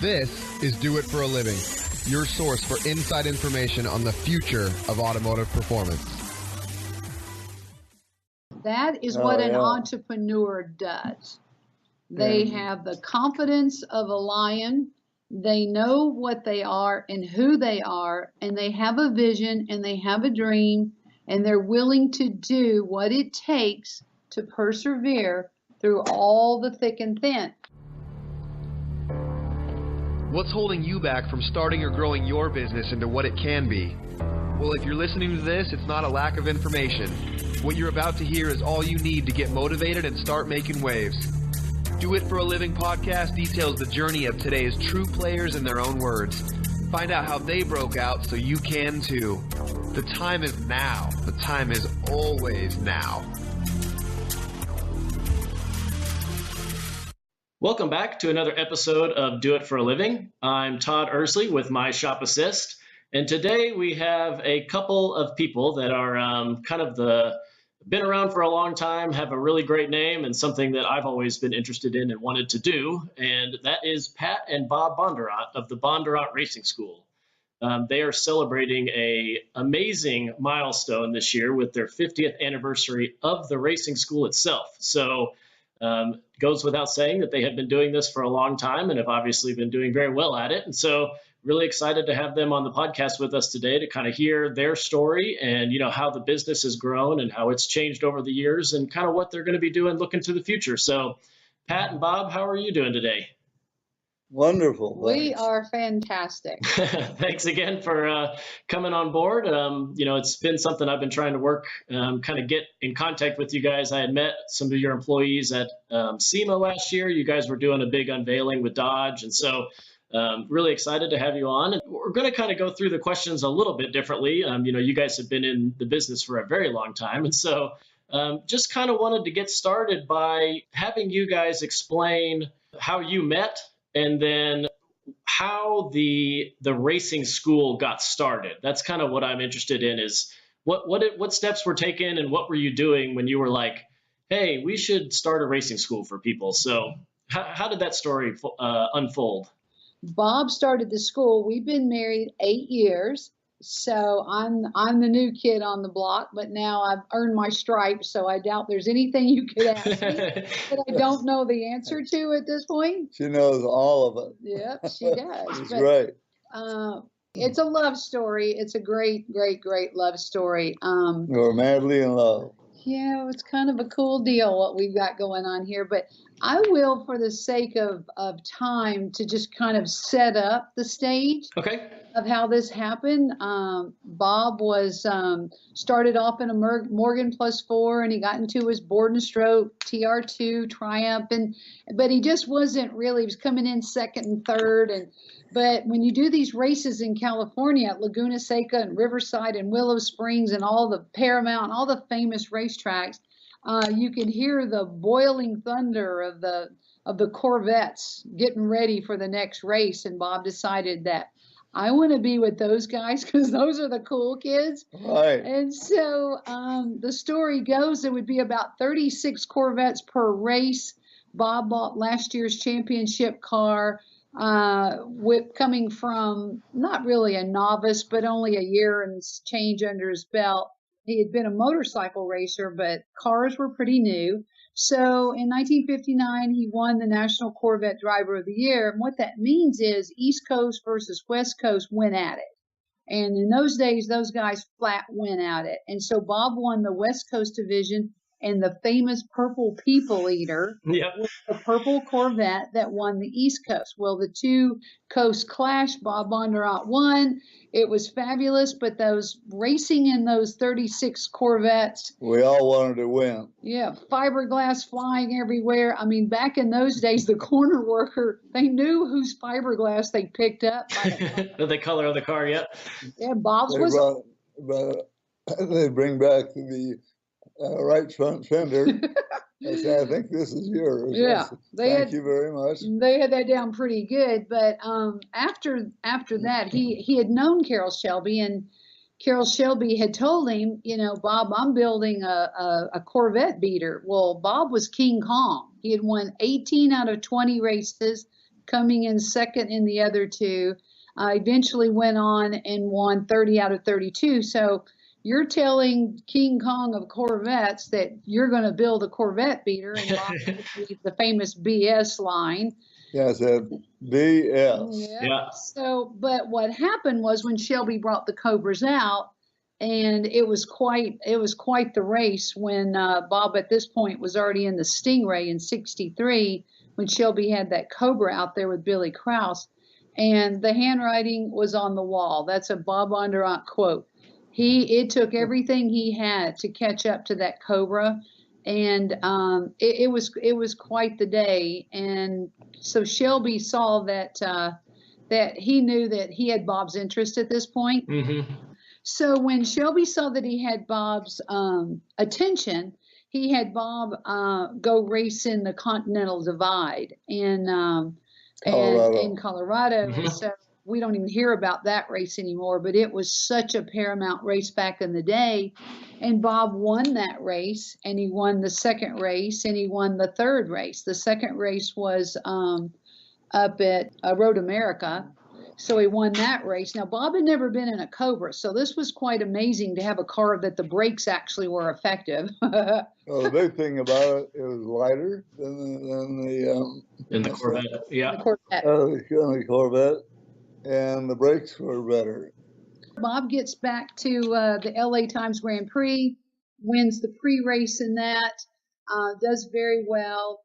This is Do It for a Living, your source for inside information on the future of automotive performance. That is what an entrepreneur does. They have the confidence of a lion. They know what they are and who they are, and they have a vision and they have a dream, and they're willing to do what it takes to persevere through all the thick and thin. What's holding you back from starting or growing your business into what it can be? Well, if you're listening to this, it's not a lack of information. What you're about to hear is all you need to get motivated and start making waves. Do It for a Living podcast details the journey of today's true players in their own words. Find out how they broke out so you can too. The time is now. The time is always now. Welcome back to another episode of Do It for a Living. I'm Todd Ursley with My Shop Assist, and today we have a couple of people that are been around for a long time, have a really great name, and something that I've always been interested in and wanted to do, and that is Pat and Bob Bondurant of the Bondurant Racing School. They are celebrating an amazing milestone this year with their 50th anniversary of the racing school itself. So goes without saying that they have been doing this for a long time and have obviously been doing very well at it. And so really excited to have them on the podcast with us today to kind of hear their story and, how the business has grown and how it's changed over the years and kind of what they're going to be doing looking to the future. So Pat and Bob, how are you doing today? Wonderful. We are fantastic. Thanks again for coming on board. It's been something I've been trying to work, kind of get in contact with you guys. I had met some of your employees at SEMA last year. You guys were doing a big unveiling with Dodge. And so really excited to have you on. And we're going to kind of go through the questions a little bit differently. You guys have been in the business for a very long time. And so just kind of wanted to get started by having you guys explain how you met and then how the racing school got started. That's kind of what I'm interested in is what steps were taken and what were you doing when you were like, hey, we should start a racing school for people. So how did that story unfold? Bob started the school. We've been married 8 years. So I'm the new kid on the block, but now I've earned my stripes, so I doubt there's anything you could ask me that I don't know the answer to at this point. She knows all of it. Yep, she does. It's great. It's a love story. It's a great, great, great love story. We're madly in love. Yeah, it's kind of a cool deal what we've got going on here, but I will, for the sake of time, to just kind of set up the stage. Okay. Of how this happened. Bob was started off in a Morgan +4, and he got into his board and stroke TR2 Triumph, but he just wasn't really. He was coming in second and third, but when you do these races in California at Laguna Seca and Riverside and Willow Springs and all the Paramount, all the famous racetracks, you can hear the boiling thunder of the Corvettes getting ready for the next race, and Bob decided that I want to be with those guys because those are the cool kids. Right. And so the story goes, it would be about 36 Corvettes per race. Bob bought last year's championship car, coming from not really a novice, but only a year and change under his belt. He had been a motorcycle racer, but cars were pretty new. So in 1959, he won the National Corvette Driver of the Year. And what that means is East Coast versus West Coast went at it. And in those days, those guys flat went at it. And so Bob won the West Coast division, and the famous Purple People Eater was the purple Corvette that won the East Coast. Well, the two coasts clashed. Bob Bondurant won. It was fabulous, but those racing in those 36 Corvettes. We all wanted to win. Yeah, fiberglass flying everywhere. I mean, back in those days, the corner worker, they knew whose fiberglass they picked up. The color of the car, yep. Yeah, Bob's They bring back the right front fender. I said, I think this is yours. Yeah. Thank you very much. They had that down pretty good. But after that, he had known Carol Shelby, and Carol Shelby had told him, Bob, I'm building a Corvette beater. Well, Bob was King Kong. He had won 18 out of 20 races, coming in second in the other two. Eventually went on and won 30 out of 32. So you're telling King Kong of Corvettes that you're going to build a Corvette beater, and Bob the famous BS line. Yeah, I said BS. Yeah. So, but what happened was when Shelby brought the Cobras out, and it was quite the race when Bob at this point was already in the Stingray in '63 when Shelby had that Cobra out there with Billy Krause, and the handwriting was on the wall. That's a Bob Bondurant quote. It took everything he had to catch up to that Cobra, and it was quite the day. And so Shelby saw that that he knew that he had Bob's interest at this point. Mm-hmm. So when Shelby saw that he had Bob's attention, he had Bob go race in the Continental Divide in Colorado. Mm-hmm. So we don't even hear about that race anymore, but it was such a paramount race back in the day. And Bob won that race, and he won the second race, and he won the third race. The second race was up at Road America. So he won that race. Now, Bob had never been in a Cobra, so this was quite amazing to have a car that the brakes actually were effective. Well, the big thing about it was lighter than the Corvette. Yeah. The Corvette, and the brakes were better. Bob gets back to the LA Times Grand Prix, wins the pre-race in that, does very well.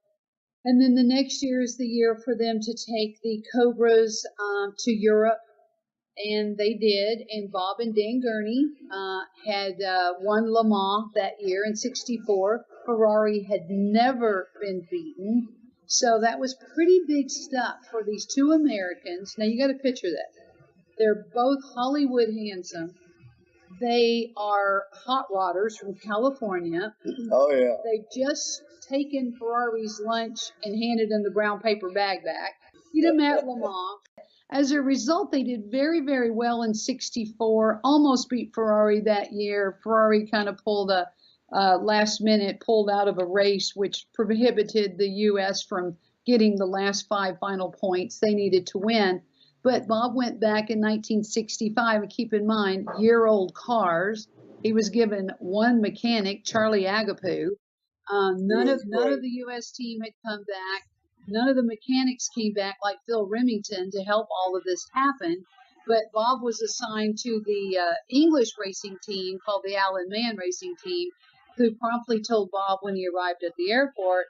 And then the next year is the year for them to take the Cobras to Europe, and they did. And Bob and Dan Gurney had won Le Mans that year in '64. Ferrari had never been beaten. So that was pretty big stuff for these two Americans. Now you got to picture that. They're both Hollywood handsome. They are hot rodders from California. Oh, yeah. They've just taken Ferrari's lunch and handed them the brown paper bag back. Beat them at Le Mans. As a result, they did very, very well in '64, almost beat Ferrari that year. Ferrari kind of pulled a last minute, pulled out of a race, which prohibited the U.S. from getting the last 5 final points they needed to win. But Bob went back in 1965, and keep in mind, year-old cars. He was given one mechanic, Charlie Agapoo. None of the U.S. team had come back. None of the mechanics came back like Phil Remington to help all of this happen. But Bob was assigned to the English racing team called the Alan Mann Racing Team, who promptly told Bob when he arrived at the airport,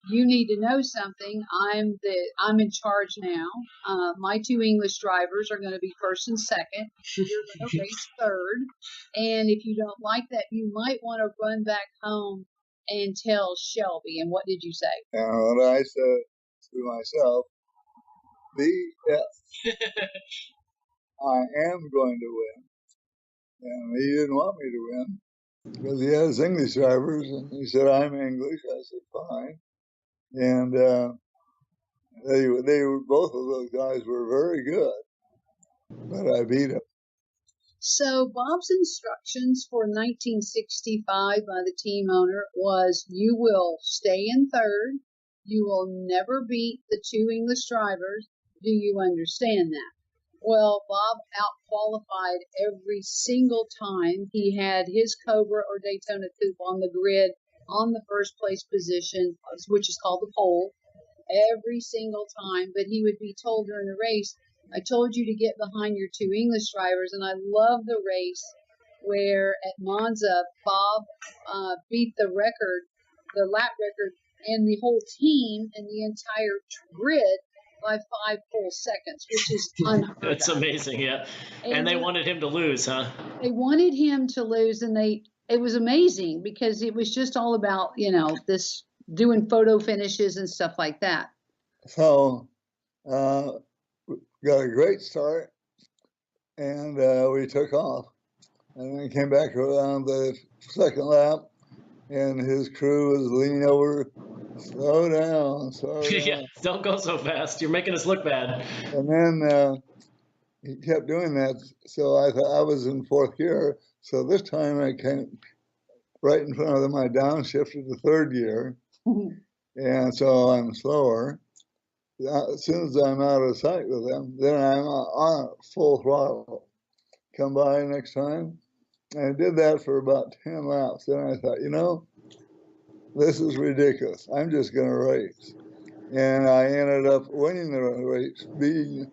you need to know something. I'm in charge now. My two English drivers are going to be first and second. You're going to race third. And if you don't like that, you might want to run back home and tell Shelby. And what did you say? And I said to myself, BS. I am going to win. And he didn't want me to win, because he has English drivers, and he said, I'm English. I said, fine. And they were, both of those guys were very good, but I beat them. So Bob's instructions for 1965 by the team owner was, you will stay in third. You will never beat the two English drivers. Do you understand that? Well, Bob out-qualified every single time he had his Cobra or Daytona Coupe on the grid on the first place position, which is called the pole, every single time. But he would be told during the race, I told you to get behind your two English drivers. And I love the race where at Monza, Bob beat the record, the lap record, and the whole team and the entire grid by 5 full seconds, which is unheard That's of. amazing, yeah. And they wanted him to lose, huh? They wanted him to lose, and it was amazing because it was just all about, this doing photo finishes and stuff like that. So we got a great start, and we took off. And then came back around the second lap, and his crew was leaning over, slow down. Yeah, don't go so fast. You're making us look bad. And then he kept doing that. So I thought I was in fourth gear. So this time I came right in front of them. I downshifted to third gear. And so I'm slower. as soon as I'm out of sight with them, then I'm on full throttle. Come by next time. And I did that for about 10 laps. Then I thought, this is ridiculous. I'm just going to race. And I ended up winning the race, beating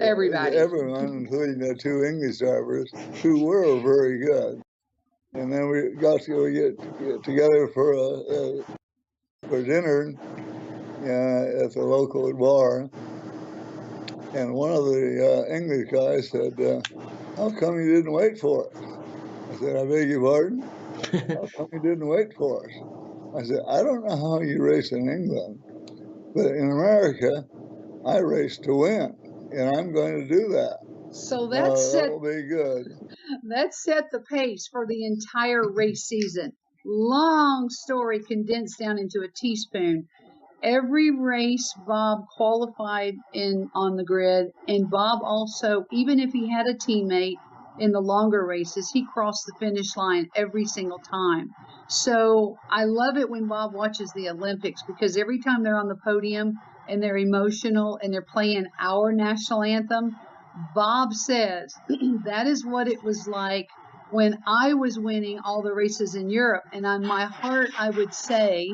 everyone, including the two English drivers, who were very good. And then we got to get together for dinner at the local bar. And one of the English guys said, how come you didn't wait for us? I said, I beg your pardon? How come you didn't wait for us? I said, I don't know how you race in England, but in America, I race to win, and I'm going to do that. So that'll be good. That set the pace for the entire race season. Long story condensed down into a teaspoon. Every race Bob qualified on the grid, and Bob also, even if he had a teammate in the longer races, he crossed the finish line every single time. So I love it when Bob watches the Olympics, because every time they're on the podium and they're emotional and they're playing our national anthem, Bob says that is what it was like when I was winning all the races in Europe. And on my heart, I would say,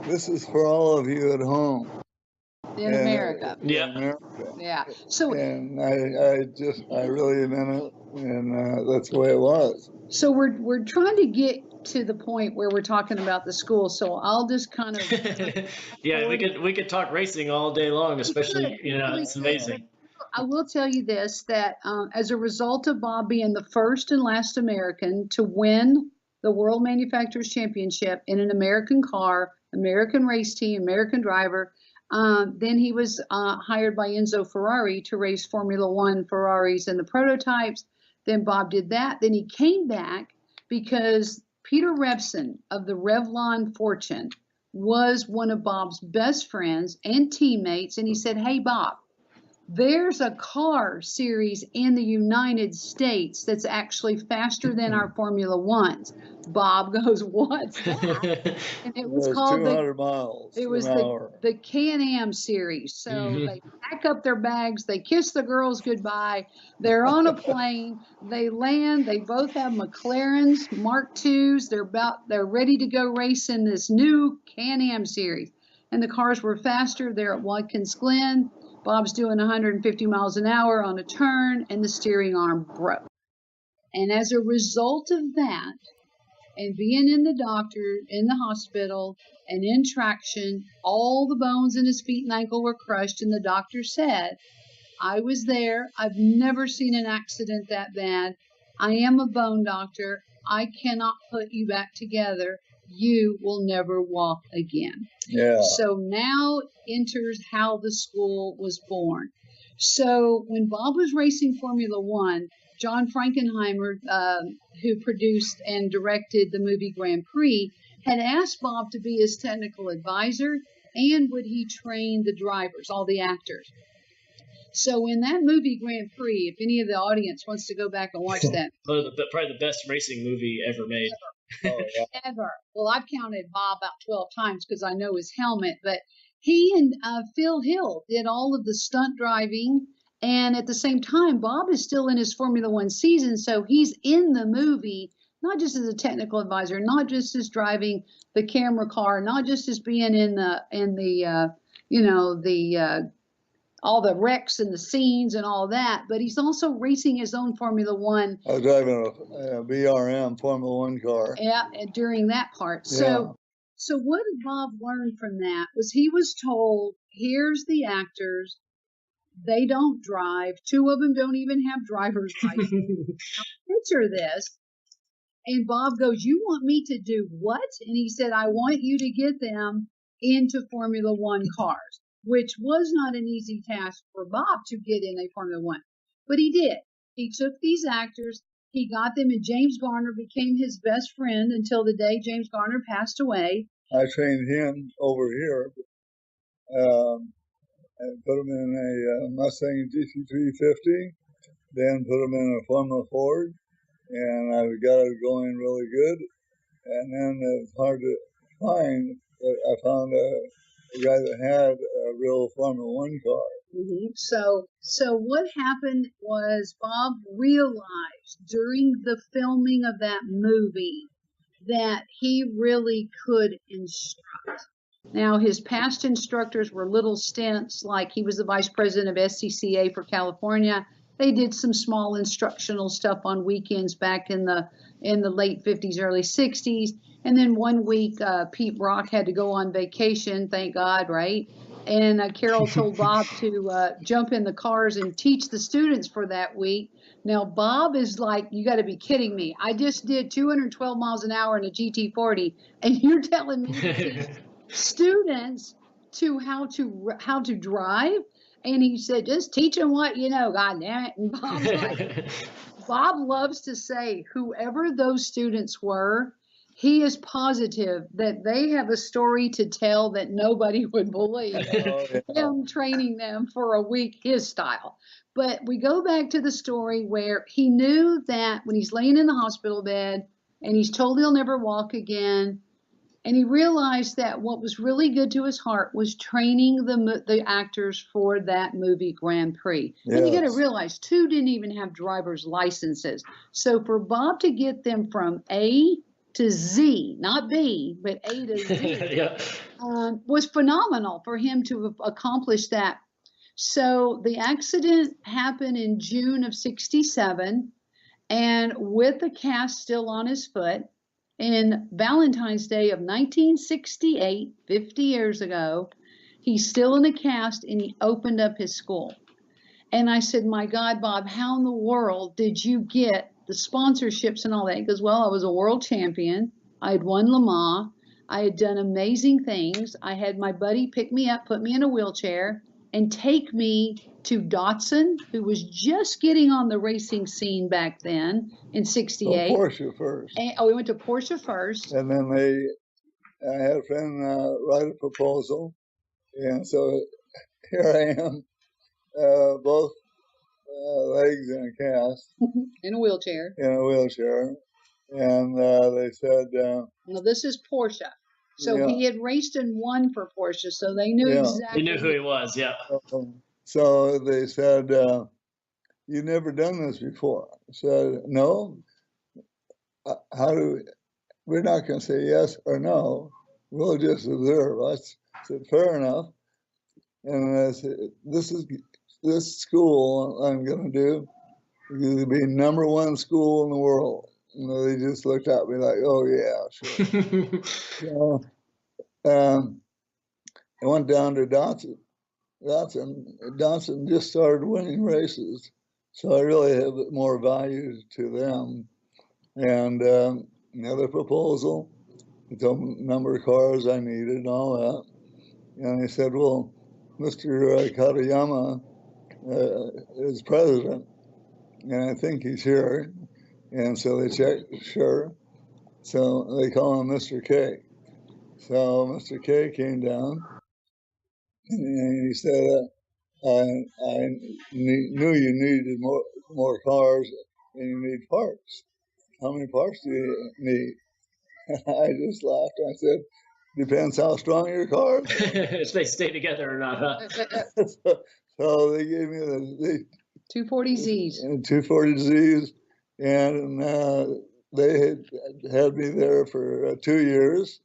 this is for all of you at home. In America. Yeah. So, and I really meant it, and that's the way it was. So we're trying to get to the point where we're talking about the school. So I'll just kind of yeah, we could talk racing all day long, especially it's amazing. I will tell you this, that as a result of Bob being the first and last American to win the World Manufacturers Championship in an American car, American race team, American driver, then he was hired by Enzo Ferrari to race Formula One Ferraris and the prototypes. Then Bob did that. Then he came back because Peter Revson of the Revlon fortune was one of Bob's best friends and teammates. And he said, hey, Bob, there's a car series in the United States that's actually faster than our Formula Ones. Bob goes, what's that? And it was called 200 miles. It was the CanAm Series. So they pack up their bags, they kiss the girls goodbye, they're on a plane, they land, they both have McLarens, Mark IIs, they're ready to go race in this new CanAm Series. And the cars were faster. They're at Watkins Glen. Bob's doing 150 miles an hour on a turn, and the steering arm broke. And as a result of that, and being in the hospital, and in traction, all the bones in his feet and ankle were crushed, and the doctor said, I was there. I've never seen an accident that bad. I am a bone doctor. I cannot put you back together. You will never walk again. Yeah. So now enters how the school was born. So when Bob was racing Formula One, John Frankenheimer, who produced and directed the movie Grand Prix, had asked Bob to be his technical advisor, and would he train the drivers, all the actors. So in that movie Grand Prix, if any of the audience wants to go back and watch that. Probably the best racing movie ever made. Ever. Well, I've counted Bob about 12 times because I know his helmet, but he and Phil Hill did all of the stunt driving, and at the same time, Bob is still in his Formula One season, so he's in the movie, not just as a technical advisor, not just as driving the camera car, not just as being in the all the wrecks and the scenes and all that, but he's also racing his own Formula One. I was driving a BRM Formula One car. Yeah, and during that part. Yeah. So what Bob learned from that was he was told, here's the actors, they don't drive. 2 of them don't even have driver's license. Now, picture this. And Bob goes, you want me to do what? And he said, I want you to get them into Formula One cars, which was not an easy task for Bob to get in a Formula One. But he did. He took these actors, he got them, and James Garner became his best friend until the day James Garner passed away. I trained him over here and put him in a Mustang GT350, then put him in a Formula Ford, and I got it going really good. And then it's hard to find, but I found the guy that had a real Formula One car. So what happened was Bob realized during the filming of that movie that he really could instruct. Now, his past instructors were little stints, like he was the vice president of SCCA for California. They did some small instructional stuff on weekends back in the late 50s, early 60s. And then one week, Pete Brock had to go on vacation, thank God, right? And Carol told Bob to jump in the cars and teach the students for that week. Now, Bob is like, you got to be kidding me. I just did 212 miles an hour in a GT40, and you're telling me to teach students to how to drive? And he said, just teach them what you know, God damn it. And Bob's like, Bob loves to say, whoever those students were, he is positive that they have a story to tell that nobody would believe. Him training them for a week, his style. But we go back to the story where he knew that when he's laying in the hospital bed and he's told he'll never walk again, and he realized that what was really good to his heart was training the actors for that movie Grand Prix. Yes. And you got to realize, 2 didn't even have driver's licenses. So for Bob to get them from A to Z, not B, but A to Z, yeah. Was phenomenal for him to have accomplished that. So the accident happened in June of '67, and with the cast still on his foot, in Valentine's Day of 1968, 50 years ago, he's still in the cast, and he opened up his school. And I said, my God, Bob, how in the world did you get the sponsorships and all that? He goes, well, I was a world champion. I had won Le Mans. I had done amazing things. I had my buddy pick me up, put me in a wheelchair, and take me to Datsun, who was just getting on the racing scene back then in '68. So Porsche first. And, we went to Porsche first. And then I had a friend write a proposal. And so here I am, both legs in a cast. In a wheelchair. In a wheelchair. And they said... no, this is Porsche. So yeah. He had raced and won for Porsche, so they knew exactly. They knew who he was, yeah. So they said, you've never done this before. I said, no. We're not going to say yes or no. We'll just observe. I said, fair enough. And I said, this school I'm going to do is going to be #1 school in the world. You know, they just looked at me like, oh, yeah, sure. So, I went down to Datsun. Datsun just started winning races, so I really have more value to them. And another proposal, he told me the number of cars I needed and all that. And he said, well, Mr. Katayama is president, and I think he's here. And so they checked, sure. So they call him Mr. K. So Mr. K came down, and he said, I knew you needed more cars, and you need parts. How many parts do you need? I just laughed. I said, depends how strong your car is. If they stay together or not, huh? So they gave me the 240Zs. And 240Zs. And they had me there for 2 years,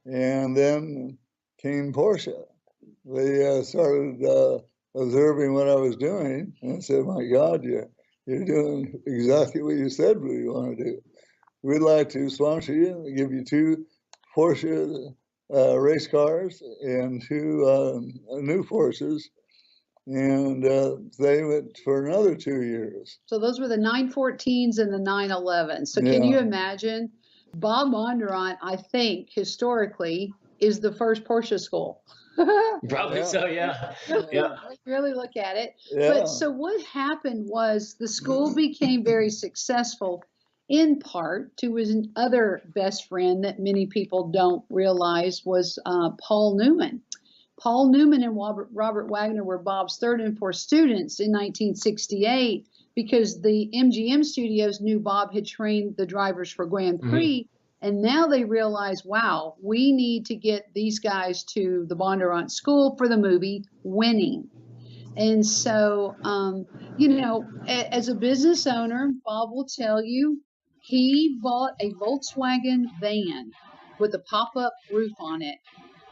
and then came Porsche. They started observing what I was doing, and I said, my God, you're doing exactly what you said we want to do. We'd like to sponsor you and give you 2 Porsche race cars and 2 new Porsches. And they went for another 2 years. So those were the 914s and the 911s. So can you imagine? Bob Bondurant, I think, historically, is the first Porsche school. Probably so, yeah. Really look at it. Yeah. But so what happened was the school became very successful, in part to his other best friend that many people don't realize was Paul Newman. Paul Newman and Robert Wagner were Bob's 3rd and 4th students in 1968 because the MGM studios knew Bob had trained the drivers for Grand Prix. And now they realize, wow, we need to get these guys to the Bondurant School for the movie Winning. And so, as a business owner, Bob will tell you, he bought a Volkswagen van with a pop-up roof on it,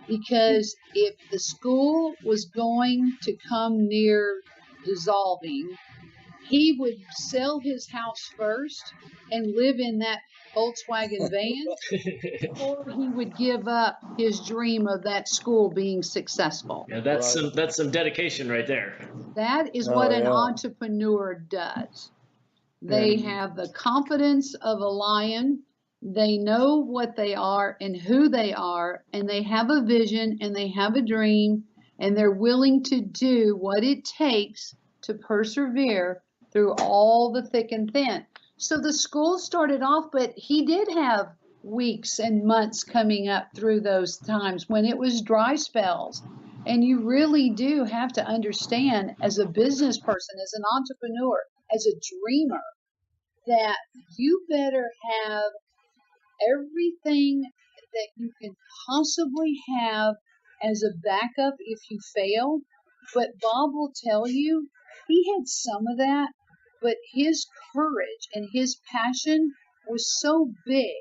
because if the school was going to come near dissolving, he would sell his house first and live in that Volkswagen van, or he would give up his dream of that school being successful. Yeah, that's some dedication right there. That is what an entrepreneur does. They have the confidence of a lion. They know what they are and who they are, and they have a vision and they have a dream, and they're willing to do what it takes to persevere through all the thick and thin. So the school started off, but he did have weeks and months coming up through those times when it was dry spells. And you really do have to understand, as a business person, as an entrepreneur, as a dreamer, that you better have everything that you can possibly have as a backup if you fail. But Bob will tell you, he had some of that, but his courage and his passion was so big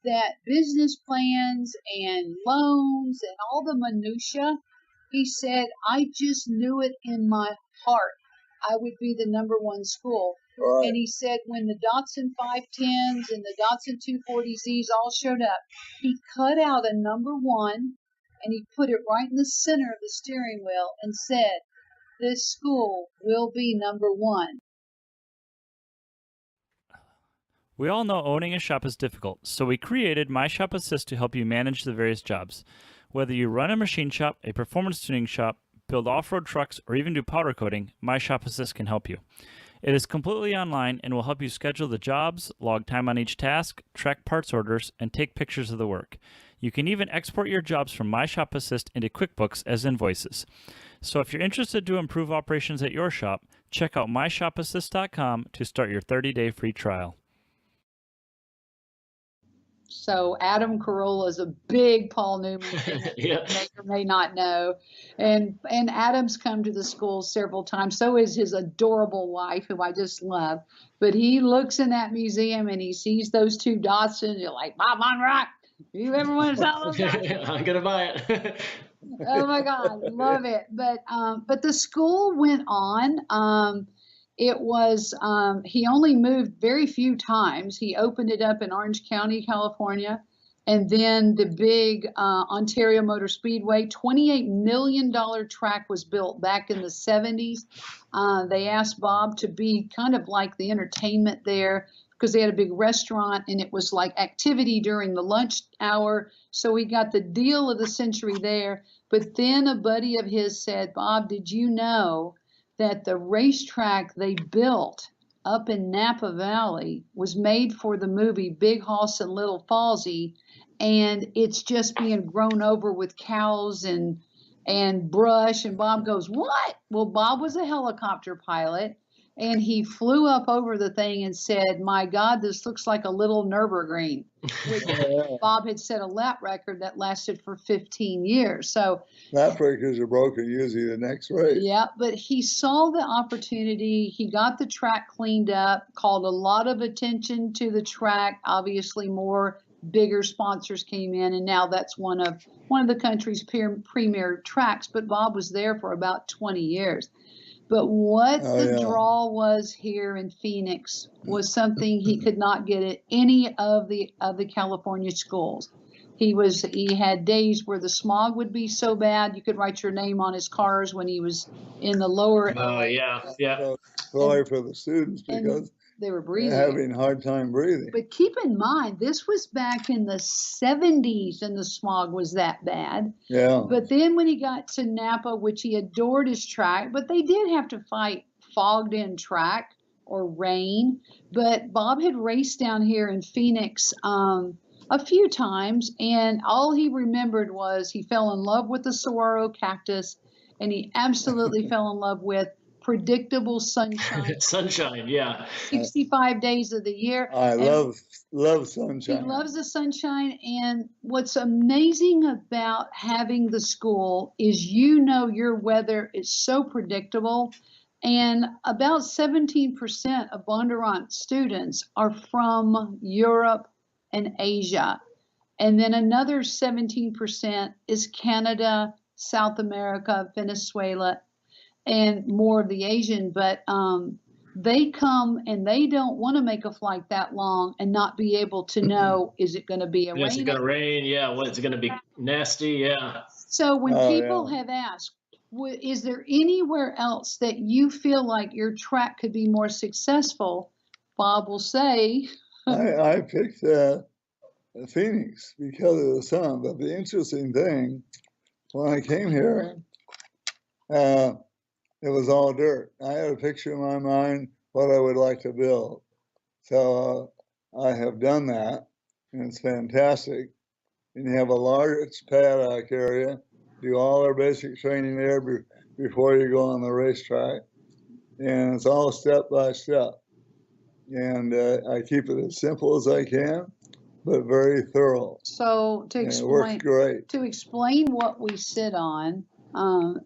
that business plans and loans and all the minutia, he said, I just knew it in my heart I would be the #1 school. Right. And he said when the Datsun 510s and the Datsun 240Zs all showed up, he cut out a #1 and he put it right in the center of the steering wheel and said, this school will be #1. We all know owning a shop is difficult, so we created My Shop Assist to help you manage the various jobs. Whether you run a machine shop, a performance tuning shop, build off-road trucks, or even do powder coating, My Shop Assist can help you. It is completely online and will help you schedule the jobs, log time on each task, track parts orders, and take pictures of the work. You can even export your jobs from My Shop Assist into QuickBooks as invoices. So if you're interested to improve operations at your shop, check out myshopassist.com to start your 30-day free trial. So Adam Carolla is a big Paul Newman fan, Yeah. you may or may not know. And Adam's come to the school several times. So is his adorable wife, who I just love. But he looks in that museum and he sees those two Datsuns. You're like, Bob, I'm right. You ever want to sell those? I'm gonna buy it. Oh my God, love it. But the school went on. It was, he only moved very few times. He opened it up in Orange County, California, and then the big Ontario Motor Speedway, $28 million track was built back in the 70s. They asked Bob to be kind of like the entertainment there, because they had a big restaurant and it was like activity during the lunch hour. So he got the deal of the century there. But then a buddy of his said, Bob, did you know that the racetrack they built up in Napa Valley was made for the movie Big Hoss and Little Falsey, and it's just being grown over with cows and brush? And Bob goes, what? Well, Bob was a helicopter pilot, and he flew up over the thing and said, my God, this looks like a little Nürburgring. Bob had set a lap record that lasted for 15 years. So lap records are broken usually the next race. Yeah, but he saw the opportunity. He got the track cleaned up, called a lot of attention to the track. Obviously, more bigger sponsors came in, and now that's one of the country's premier tracks. But Bob was there for about 20 years. But what the draw was here in Phoenix was something he could not get at any of the California schools. He had days where the smog would be so bad you could write your name on his cars when he was in the lower. Oh yeah. Sorry for the students because they were breathing, having a hard time breathing. But keep in mind, this was back in the 70s, and the smog was that bad. Yeah. But then when he got to Napa, which he adored his track, but they did have to fight fogged-in track or rain. But Bob had raced down here in Phoenix a few times, and all he remembered was he fell in love with the saguaro cactus, and he absolutely fell in love with predictable sunshine. Sunshine, yeah. 65 days of the year. I And love he sunshine. loves the sunshine. And what's amazing about having the school is, your weather is so predictable. And about 17% of Bondurant students are from Europe and Asia. And then another 17% is Canada, South America, Venezuela, and more of the Asian. But they come and they don't want to make a flight that long and not be able to know, is it going to be a Is it rain? going to rain? Yeah. What, is it going to be nasty? Yeah. So when Oh, people yeah. have asked, is there anywhere else that you feel like your track could be more successful? Bob will say, I picked Phoenix because of the sun. But the interesting thing, when I came here, it was all dirt. I had a picture in my mind what I would like to build. So I have done that, and it's fantastic. And you have a large paddock area, do all our basic training there before you go on the racetrack. And it's all step by step. And I keep it as simple as I can, but very thorough. so to And it works explain great. what we sit on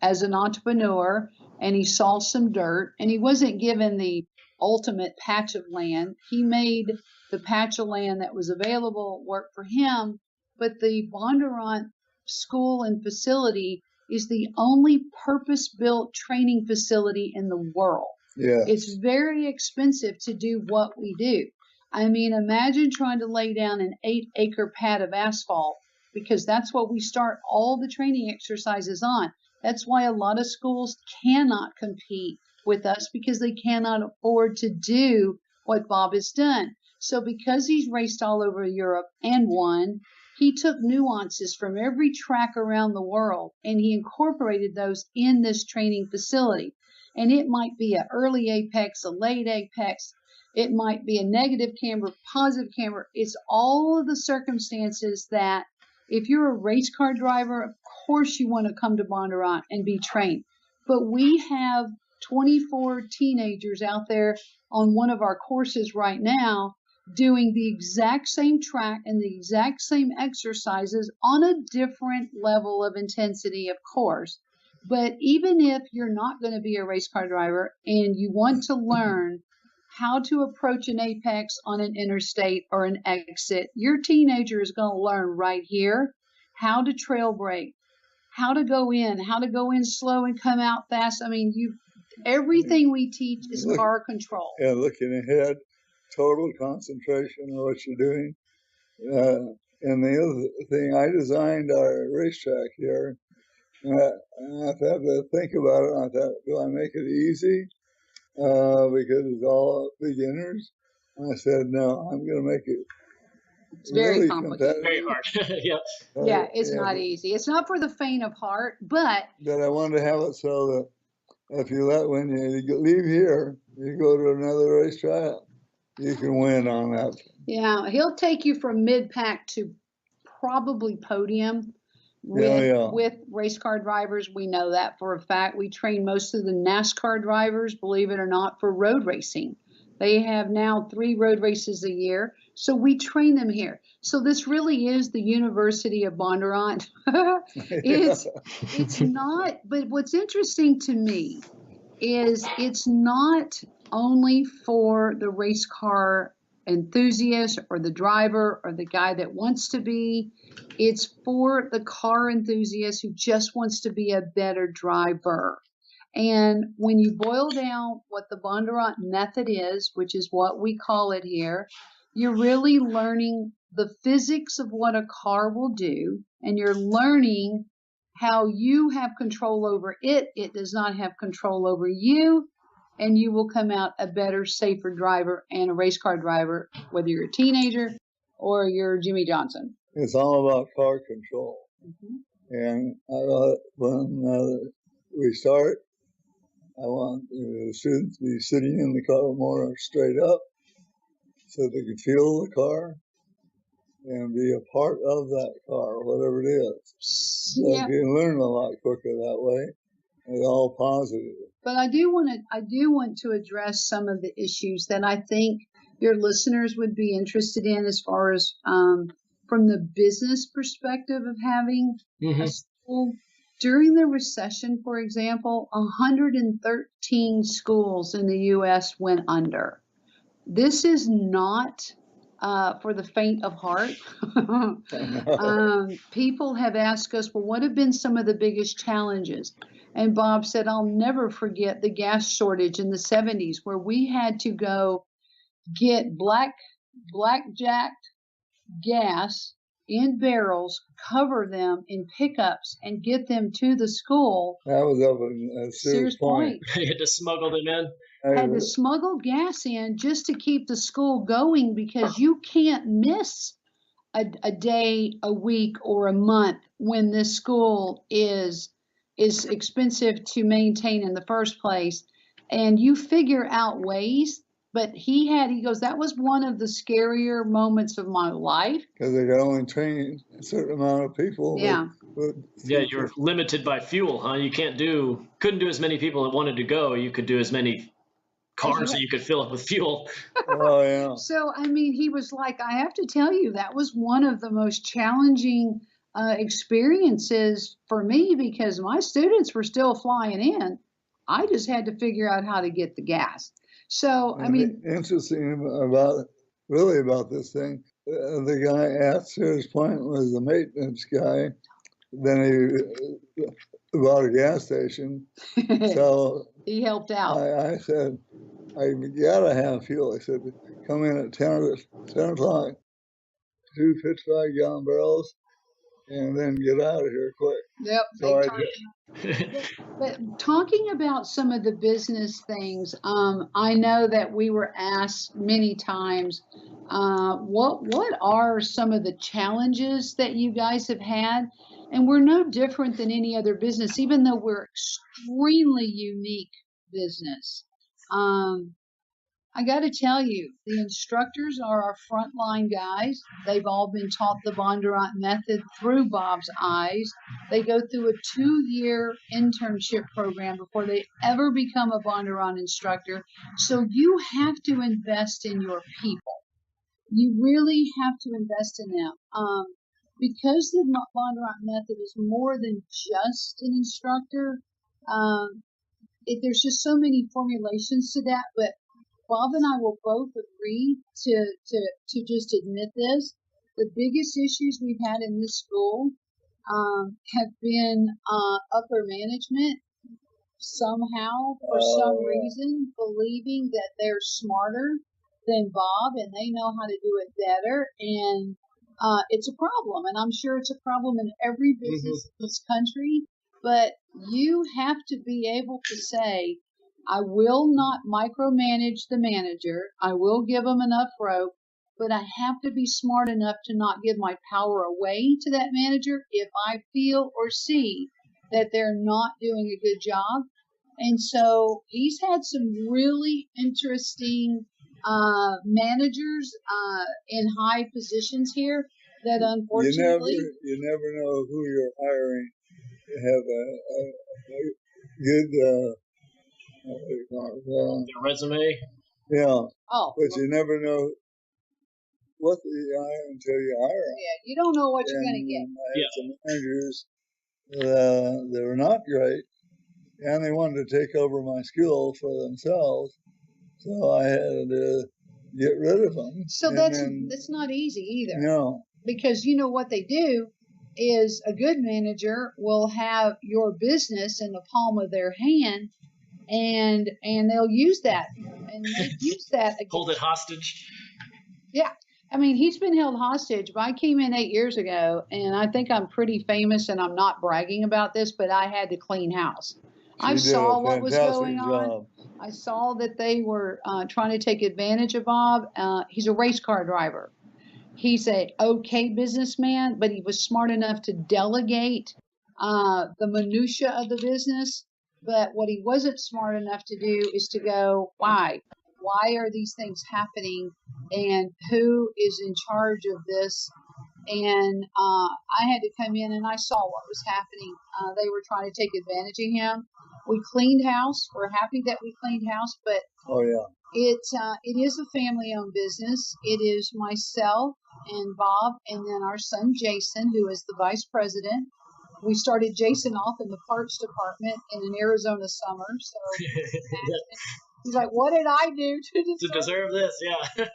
as an entrepreneur, and he saw some dirt, and he wasn't given the ultimate patch of land. He made the patch of land that was available work for him, but the Bondurant School and facility is the only purpose-built training facility in the world. Yeah. It's very expensive to do what we do. I mean, imagine trying to lay down an 8-acre pad of asphalt, because that's what we start all the training exercises on. That's why a lot of schools cannot compete with us, because they cannot afford to do what Bob has done. So because he's raced all over Europe and won, he took nuances from every track around the world and he incorporated those in this training facility. And it might be an early apex, a late apex. It might be a negative camber, positive camber. It's all of the circumstances that if you're a race car driver, of course you want to come to Bondurant and be trained. But we have 24 teenagers out there on one of our courses right now doing the exact same track and the exact same exercises on a different level of intensity, of course. But even if you're not going to be a race car driver and you want to learn how to approach an apex on an interstate or an exit, your teenager is going to learn right here how to trail brake, how to go in slow and come out fast. I mean, everything we teach is car control. Yeah, looking ahead, total concentration on what you're doing. And the other thing, I designed our racetrack here. And I have to think about it. I thought, do I make it easy? Because it's all beginners. And I said, no, I'm going to make it It's very really complicated. Very hard. Yep. Yeah, it's not easy. It's not for the faint of heart, but I wanted to have it so that if when you leave here, you go to another racetrack, you can win on that. Yeah, he'll take you from mid-pack to probably podium with race car drivers. We know that for a fact. We train most of the NASCAR drivers, believe it or not, for road racing. They have now 3 road races a year, so we train them here. So this really is the University of Bondurant. It's not, but what's interesting to me is it's not only for the race car enthusiast or the driver or the guy that wants to be. It's for the car enthusiast who just wants to be a better driver. And when you boil down what the Bondurant method is, which is what we call it here, you're really learning the physics of what a car will do, and you're learning how you have control over it. It does not have control over you, and you will come out a better, safer driver and a race car driver, whether you're a teenager or you're Jimmy Johnson. It's all about car control. Mm-hmm. And when we start, I want the students to be sitting in the car more straight up so they can feel the car and be a part of that car, whatever it is. So you can learn a lot quicker that way. It's all positive. But I do want to address some of the issues that I think your listeners would be interested in as far as from the business perspective of having a school. During the recession, for example, 113 schools in the U.S. went under. This is not for the faint of heart. People have asked us, well, what have been some of the biggest challenges? And Bob said, I'll never forget the gas shortage in the 70s where we had to go get blackjacked gas in barrels, cover them in pickups, and get them to the school. That was up in Sears Point. You had to smuggle them in. Had to smuggle gas in just to keep the school going because you can't miss a day, a week, or a month when this school is expensive to maintain in the first place. And you figure out ways. But he goes, that was one of the scarier moments of my life. Because they could only train a certain amount of people. Yeah. Yeah, you're limited by fuel, huh? You couldn't do as many people that wanted to go. You could do as many cars that you could fill up with fuel. Oh, yeah. So, I mean, he was like, I have to tell you, that was one of the most challenging experiences for me because my students were still flying in. I just had to figure out how to get the gas. So, I mean, interesting about this thing, the guy at Sears Point was the maintenance guy. Then he bought a gas station. So he helped out. I said, I gotta have fuel. I said, come in at 10 o'clock, 2 55-gallon barrels, and then get out of here quick. Yep. So I did. But talking about some of the business things, I know that we were asked many times, what are some of the challenges that you guys have had? And we're no different than any other business, even though we're extremely unique business. I got to tell you, the instructors are our frontline guys. They've all been taught the Bondurant method through Bob's eyes. They go through a 2-year internship program before they ever become a Bondurant instructor. So you have to invest in your people. You really have to invest in them. Because the Bondurant method is more than just an instructor, there's just so many formulations to that, but Bob and I will both agree to just admit this. The biggest issues we've had in this school have been upper management somehow, for some reason, believing that they're smarter than Bob and they know how to do it better. And it's a problem. And I'm sure it's a problem in every business in this country. But you have to be able to say, I will not micromanage the manager. I will give them enough rope, but I have to be smart enough to not give my power away to that manager if I feel or see that they're not doing a good job. And so he's had some really interesting managers in high positions here that unfortunately... You never know who you're hiring to have a good... the resume. Yeah. Oh. But you never know what you hire until you hire them. Yeah, you don't know what you're going to get. I had some managers that were not great, and they wanted to take over my school for themselves, so I had to get rid of them. So that's not easy either. No. Because you know what they do is a good manager will have your business in the palm of their hand, and they'll use that, and they use that against, hold it hostage. Yeah, I mean, he's been held hostage. But I came in 8 years ago, and I think I'm pretty famous, and I'm not bragging about this, but I had to clean house. I saw what was going on. I saw that they were trying to take advantage of Bob. He's a race car driver. He's a okay businessman, but he was smart enough to delegate the minutia of the business. But what he wasn't smart enough to do is to go, why? Why are these things happening? And who is in charge of this? And I had to come in and I saw what was happening. They were trying to take advantage of him. We cleaned house. We're happy that we cleaned house, but Oh, yeah. it is a family-owned business. It is myself and Bob, and then our son Jason, who is the vice president. We started Jason off in the parts department in an Arizona summer. So he's like, "What did I do To deserve this?" Yeah.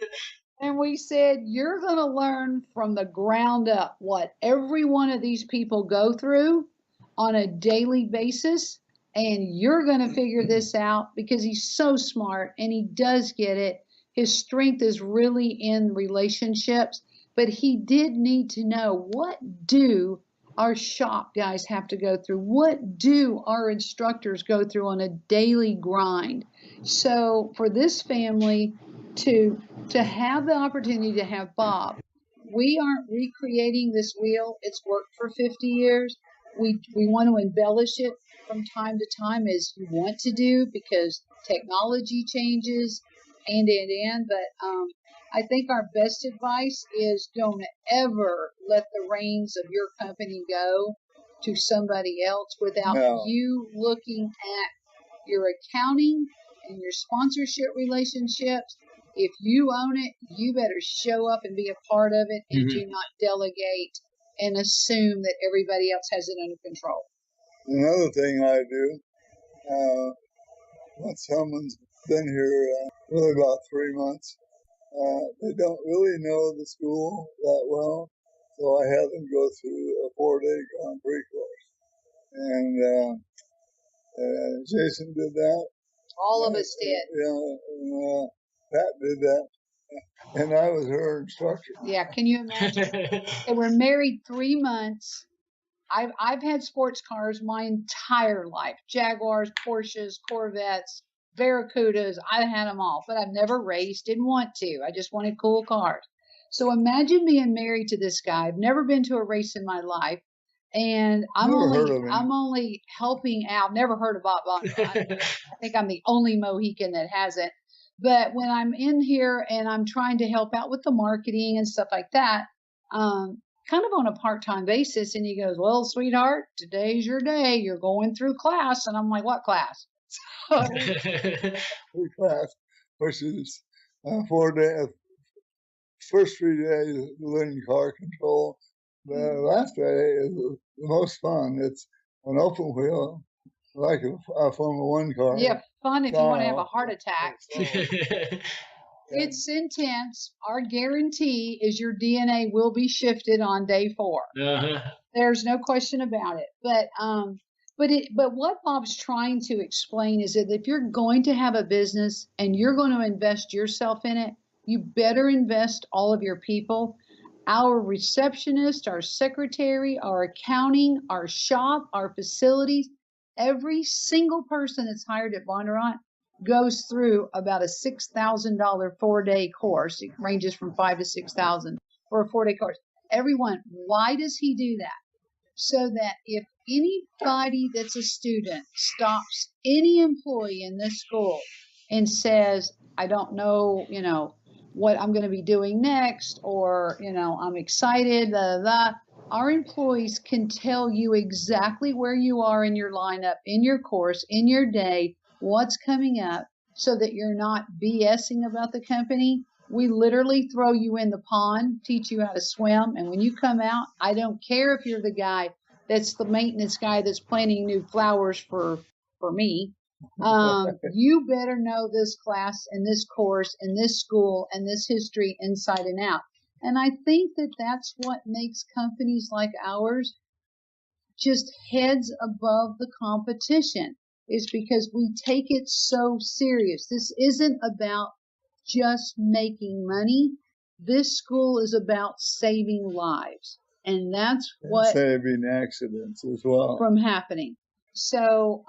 And we said, "You're going to learn from the ground up what every one of these people go through on a daily basis, and you're going to figure this out," because he's so smart and he does get it. His strength is really in relationships, but he did need to know, what do our shop guys have to go through? What do our instructors go through on a daily grind? So for this family to have the opportunity to have Bob, we aren't recreating this wheel. It's worked for 50 years. We want to embellish it from time to time as you want to do, because technology changes but I think our best advice is, don't ever let the reins of your company go to somebody else without you looking at your accounting and your sponsorship relationships. If you own it, you better show up and be a part of it, and do not delegate and assume that everybody else has it under control. Another thing I do, once someone's been here really about 3 months, they don't really know the school that well, so I have them go through a 4-day Grand Prix course. And Jason did that. All of us did. Yeah, and Pat did that. And I was her instructor. Yeah, can you imagine? And we're married 3 months. I've had sports cars my entire life. Jaguars, Porsches, Corvettes, Barracudas. I had them all, but I've never raced, didn't want to. I just wanted cool cars. So imagine being married to this guy. I've never been to a race in my life. And I'm only helping out. Never heard of Bob Bondurant. I think I'm the only Mohican that hasn't. But when I'm in here and I'm trying to help out with the marketing and stuff like that, kind of on a part-time basis, and he goes, "Well, sweetheart, today's your day. You're going through class." And I'm like, "What class?" Class, which is 4 days. First 3 days learning car control. The last day is the most fun. It's an open wheel, like a Formula One car. Yeah, fun if you want to have a heart attack. It's intense. Our guarantee is your DNA will be shifted on day 4. There's no question about it. But what Bob's trying to explain is that if you're going to have a business and you're going to invest yourself in it, you better invest all of your people. Our receptionist, our secretary, our accounting, our shop, our facilities, every single person that's hired at Bondurant goes through about a $6,000 4-day course. It ranges from $5,000 to $6,000 for a 4-day course. Everyone, why does he do that? So that if anybody that's a student stops any employee in this school and says, "I don't know, what I'm going to be doing next," or, "I'm excited, our employees can tell you exactly where you are in your lineup, in your course, in your day, what's coming up, so that you're not BSing about the company. We literally throw you in the pond, teach you how to swim, and when you come out, I don't care if you're the guy that's the maintenance guy that's planting new flowers for me. You better know this class and this course and this school and this history inside and out." And I think that that's what makes companies like ours just heads above the competition, is because we take it so serious. This isn't about just making money. This school is about saving lives. And that's what saving accidents as well from happening. So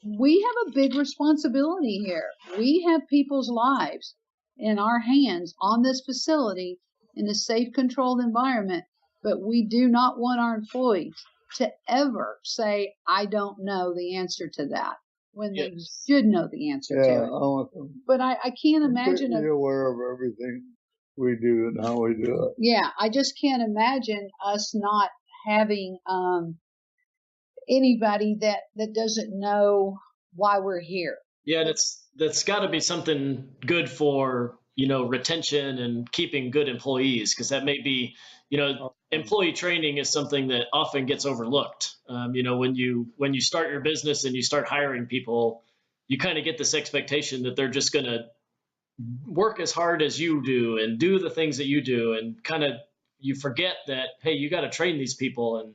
we have a big responsibility here. We have people's lives in our hands on this facility in a safe, controlled environment, but we do not want our employees to ever say, "I don't know the answer to that," when they should know the answer to it. I want them. But I can't imagine Be aware of everything we do and how we do it. Yeah, I just can't imagine us not having anybody that doesn't know why we're here. Yeah, that's got to be something good for, retention and keeping good employees, because that may be, employee training is something that often gets overlooked. When you start your business and you start hiring people, you kind of get this expectation that they're just going to work as hard as you do and do the things that you do, and kind of you forget that, hey, you got to train these people, and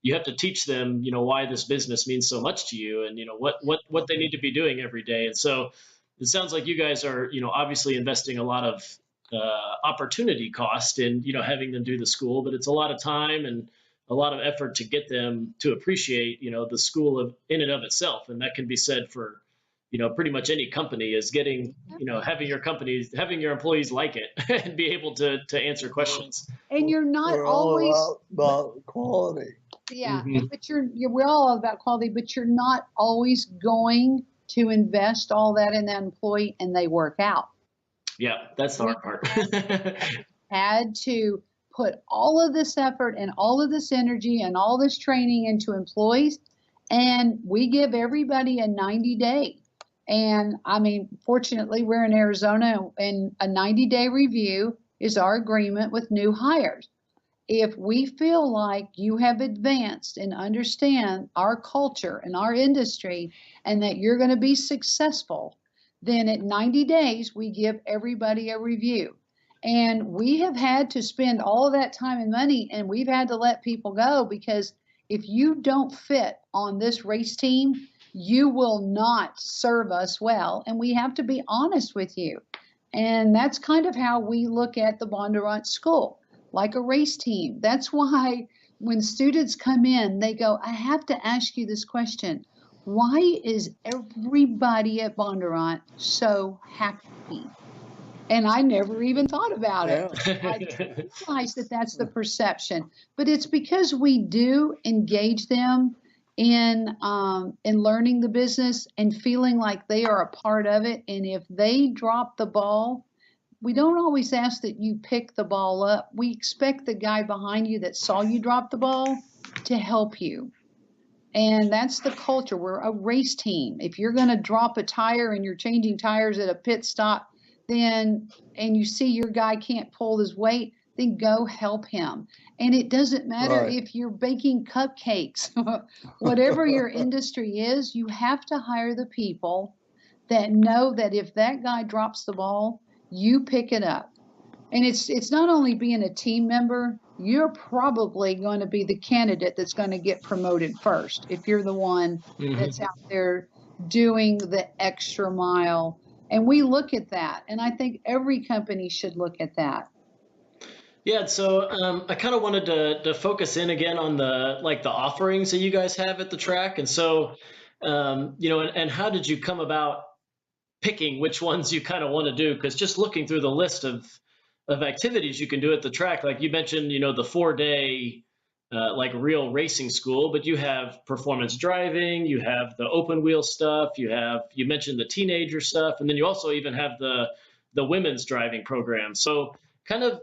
you have to teach them, why this business means so much to you, and what they need to be doing every day. And so it sounds like you guys are, obviously investing a lot of opportunity cost in, having them do the school, but it's a lot of time and a lot of effort to get them to appreciate, the school in and of itself. And that can be said for, pretty much any company, is getting, having your employees like it and be able to answer questions. And you're not We're always all about quality. Yeah, Mhm. but we're all about quality, but you're not always going to invest all that in that employee and they work out. Yeah, that's the hard part. Had to put all of this effort and all of this energy and all this training into employees, and we give everybody a 90-day. And I mean, fortunately, we're in Arizona, and a 90-day review is our agreement with new hires. If we feel like you have advanced and understand our culture and our industry and that you're going to be successful, then at 90 days, we give everybody a review. And we have had to spend all of that time and money, and we've had to let people go, because if you don't fit on this race team, you will not serve us well. And we have to be honest with you. And that's kind of how we look at the Bondurant School, like a race team. That's why when students come in, they go, I have to ask you this question. Why is everybody at Bondurant so happy? And I never even thought about it. I didn't realize that that's the perception. But it's because we do engage them in learning the business and feeling like they are a part of it. And if they drop the ball, we don't always ask that you pick the ball up. We expect the guy behind you that saw you drop the ball to help you. And that's the culture. We're a race team. If you're going to drop a tire and you're changing tires at a pit stop, and you see your guy can't pull his weight, then go help him. And it doesn't matter if you're baking cupcakes, whatever your industry is, you have to hire the people that know that if that guy drops the ball, you pick it up. And it's not only being a team member, you're probably going to be the candidate that's going to get promoted first if you're the one that's out there doing the extra mile. And we look at that, and I think every company should look at that. Yeah, so I kind of wanted to focus in again on the offerings that you guys have at the track, and so and how did you come about picking which ones you kind of want to do? Because just looking through the list of activities you can do at the track, like you mentioned, the 4-day real racing school, but you have performance driving, you have the open wheel stuff, you mentioned the teenager stuff, and then you also even have the women's driving program. So kind of,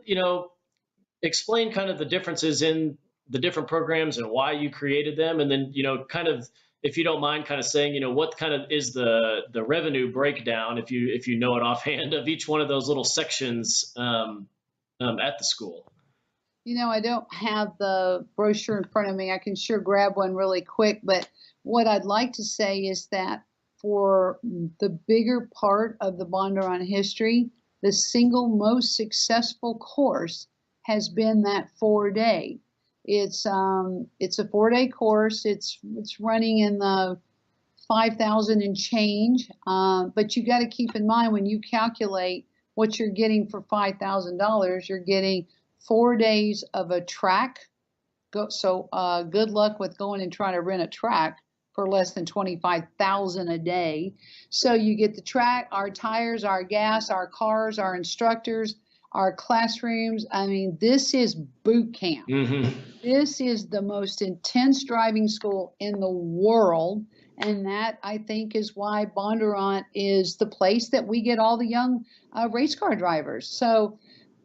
explain kind of the differences in the different programs and why you created them. And then, kind of, if you don't mind kind of saying, what kind of is the revenue breakdown, if you know it offhand, of each one of those little sections at the school. I don't have the brochure in front of me. I can sure grab one really quick. But what I'd like to say is that for the bigger part of the Bondurant history, the single most successful course has been that 4-day. It's a 4-day course. It's running in the 5,000 and change. But you got to keep in mind, when you calculate what you're getting for $5,000, you're getting 4 days of a track. So good luck with going and trying to rent a track for less than $25,000 a day. So you get the track, our tires, our gas, our cars, our instructors, our classrooms. I mean, this is boot camp. This is the most intense driving school in the world. And that, I think, is why Bondurant is the place that we get all the young race car drivers. So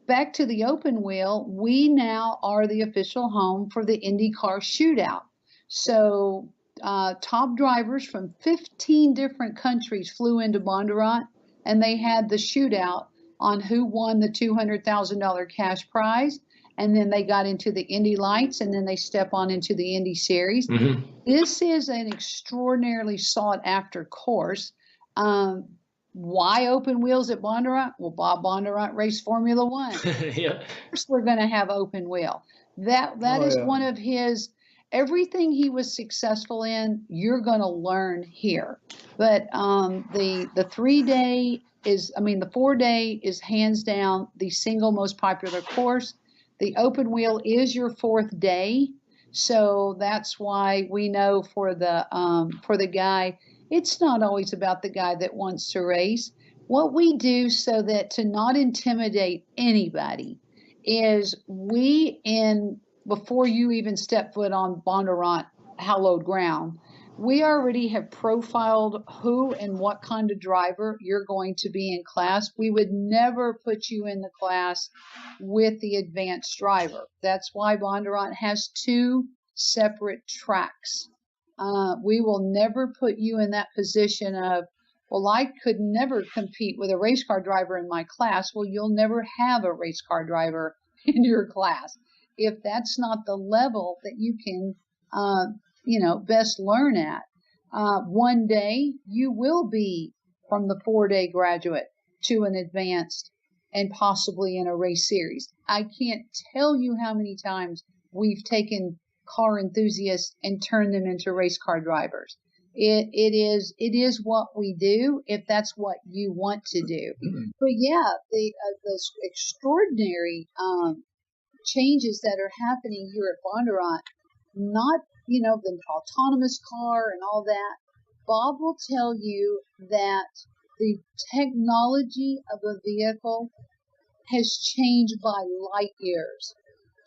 back to the open wheel, we now are the official home for the IndyCar Shootout. So top drivers from 15 different countries flew into Bondurant, and they had the shootout on who won the $200,000 cash prize. And then they got into the Indy Lights, and then they step on into the Indy Series. Mm-hmm. This is an extraordinarily sought after course. Why open wheels at Bondurant? Well, Bob Bondurant raced Formula One. Yeah. Of course, we're going to have open wheel. That is one of his. Everything he was successful in, you're going to learn here. But the 3-day is, the 4-day is hands down the single most popular course. The open wheel is your 4th day, so that's why we know for the guy, it's not always about the guy that wants to race. What we do so that to not intimidate anybody is before you even step foot on Bondurant hallowed ground, we already have profiled who and what kind of driver you're going to be in class. We would never put you in the class with the advanced driver. That's why Bondurant has 2 separate tracks. We will never put you in that position of, well, I could never compete with a race car driver in my class. Well, you'll never have a race car driver in your class if that's not the level that you can best learn at. One day you will be from the 4-day graduate to an advanced and possibly in a race series. I can't tell you how many times we've taken car enthusiasts and turned them into race car drivers. It is what we do if that's what you want to do. But yeah, the extraordinary changes that are happening here at Bondurant, not the autonomous car and all that. Bob will tell you that the technology of a vehicle has changed by light years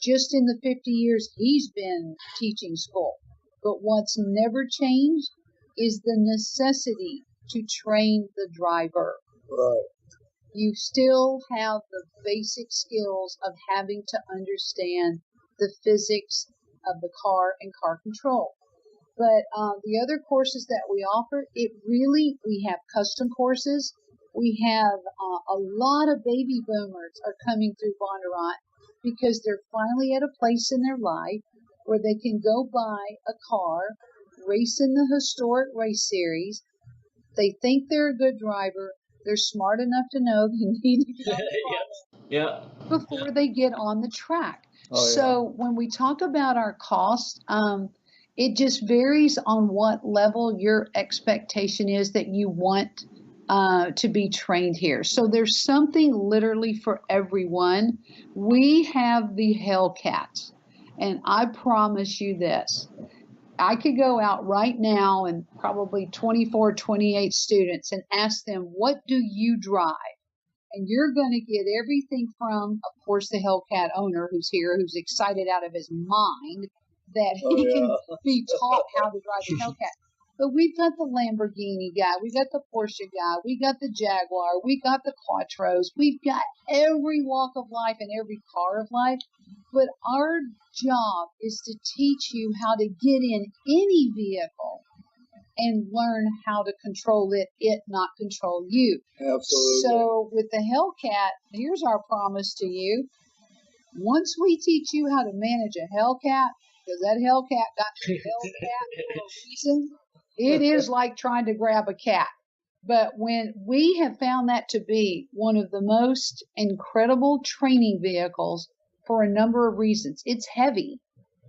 just in the 50 years he's been teaching school. But what's never changed is the necessity to train the driver. Right. You still have the basic skills of having to understand the physics of the car and car control. But the other courses that we offer, we have custom courses. We have a lot of baby boomers are coming through Bondurant because they're finally at a place in their life where they can go buy a car, race in the historic race series. They think they're a good driver. They're smart enough to know they need to get before they get on the track. So when we talk about our costs, it just varies on what level your expectation is that you want to be trained here. So there's something literally for everyone. We have the Hellcats, and I promise you this. I could go out right now and probably 24, 28 students and ask them, what do you drive? And you're going to get everything from, of course, the Hellcat owner who's here, who's excited out of his mind that he can be taught how to drive a Hellcat. But we've got the Lamborghini guy, we got the Porsche guy, we got the Jaguar, we got the Quattros, we've got every walk of life and every car of life. But our job is to teach you how to get in any vehicle and learn how to control it not control you. Absolutely. So with the Hellcat, here's our promise to you. Once we teach you how to manage a Hellcat, because that Hellcat got the Hellcat for a reason, it is like trying to grab a cat. But when we have found that to be one of the most incredible training vehicles for a number of reasons. It's heavy.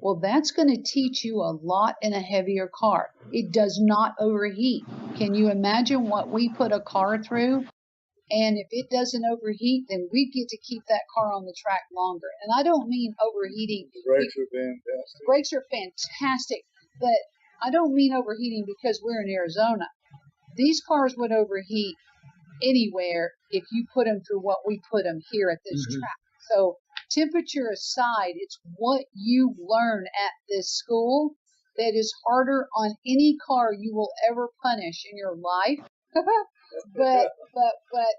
Well, that's going to teach you a lot in a heavier car. It does not overheat. Can you imagine what we put a car through? And if it doesn't overheat, then we get to keep that car on the track longer. And I don't mean overheating. Brakes are fantastic. Brakes are fantastic, but I don't mean overheating because we're in Arizona. These cars would overheat anywhere if you put them through what we put them here at this track. So temperature aside, it's what you learn at this school that is harder on any car you will ever punish in your life. but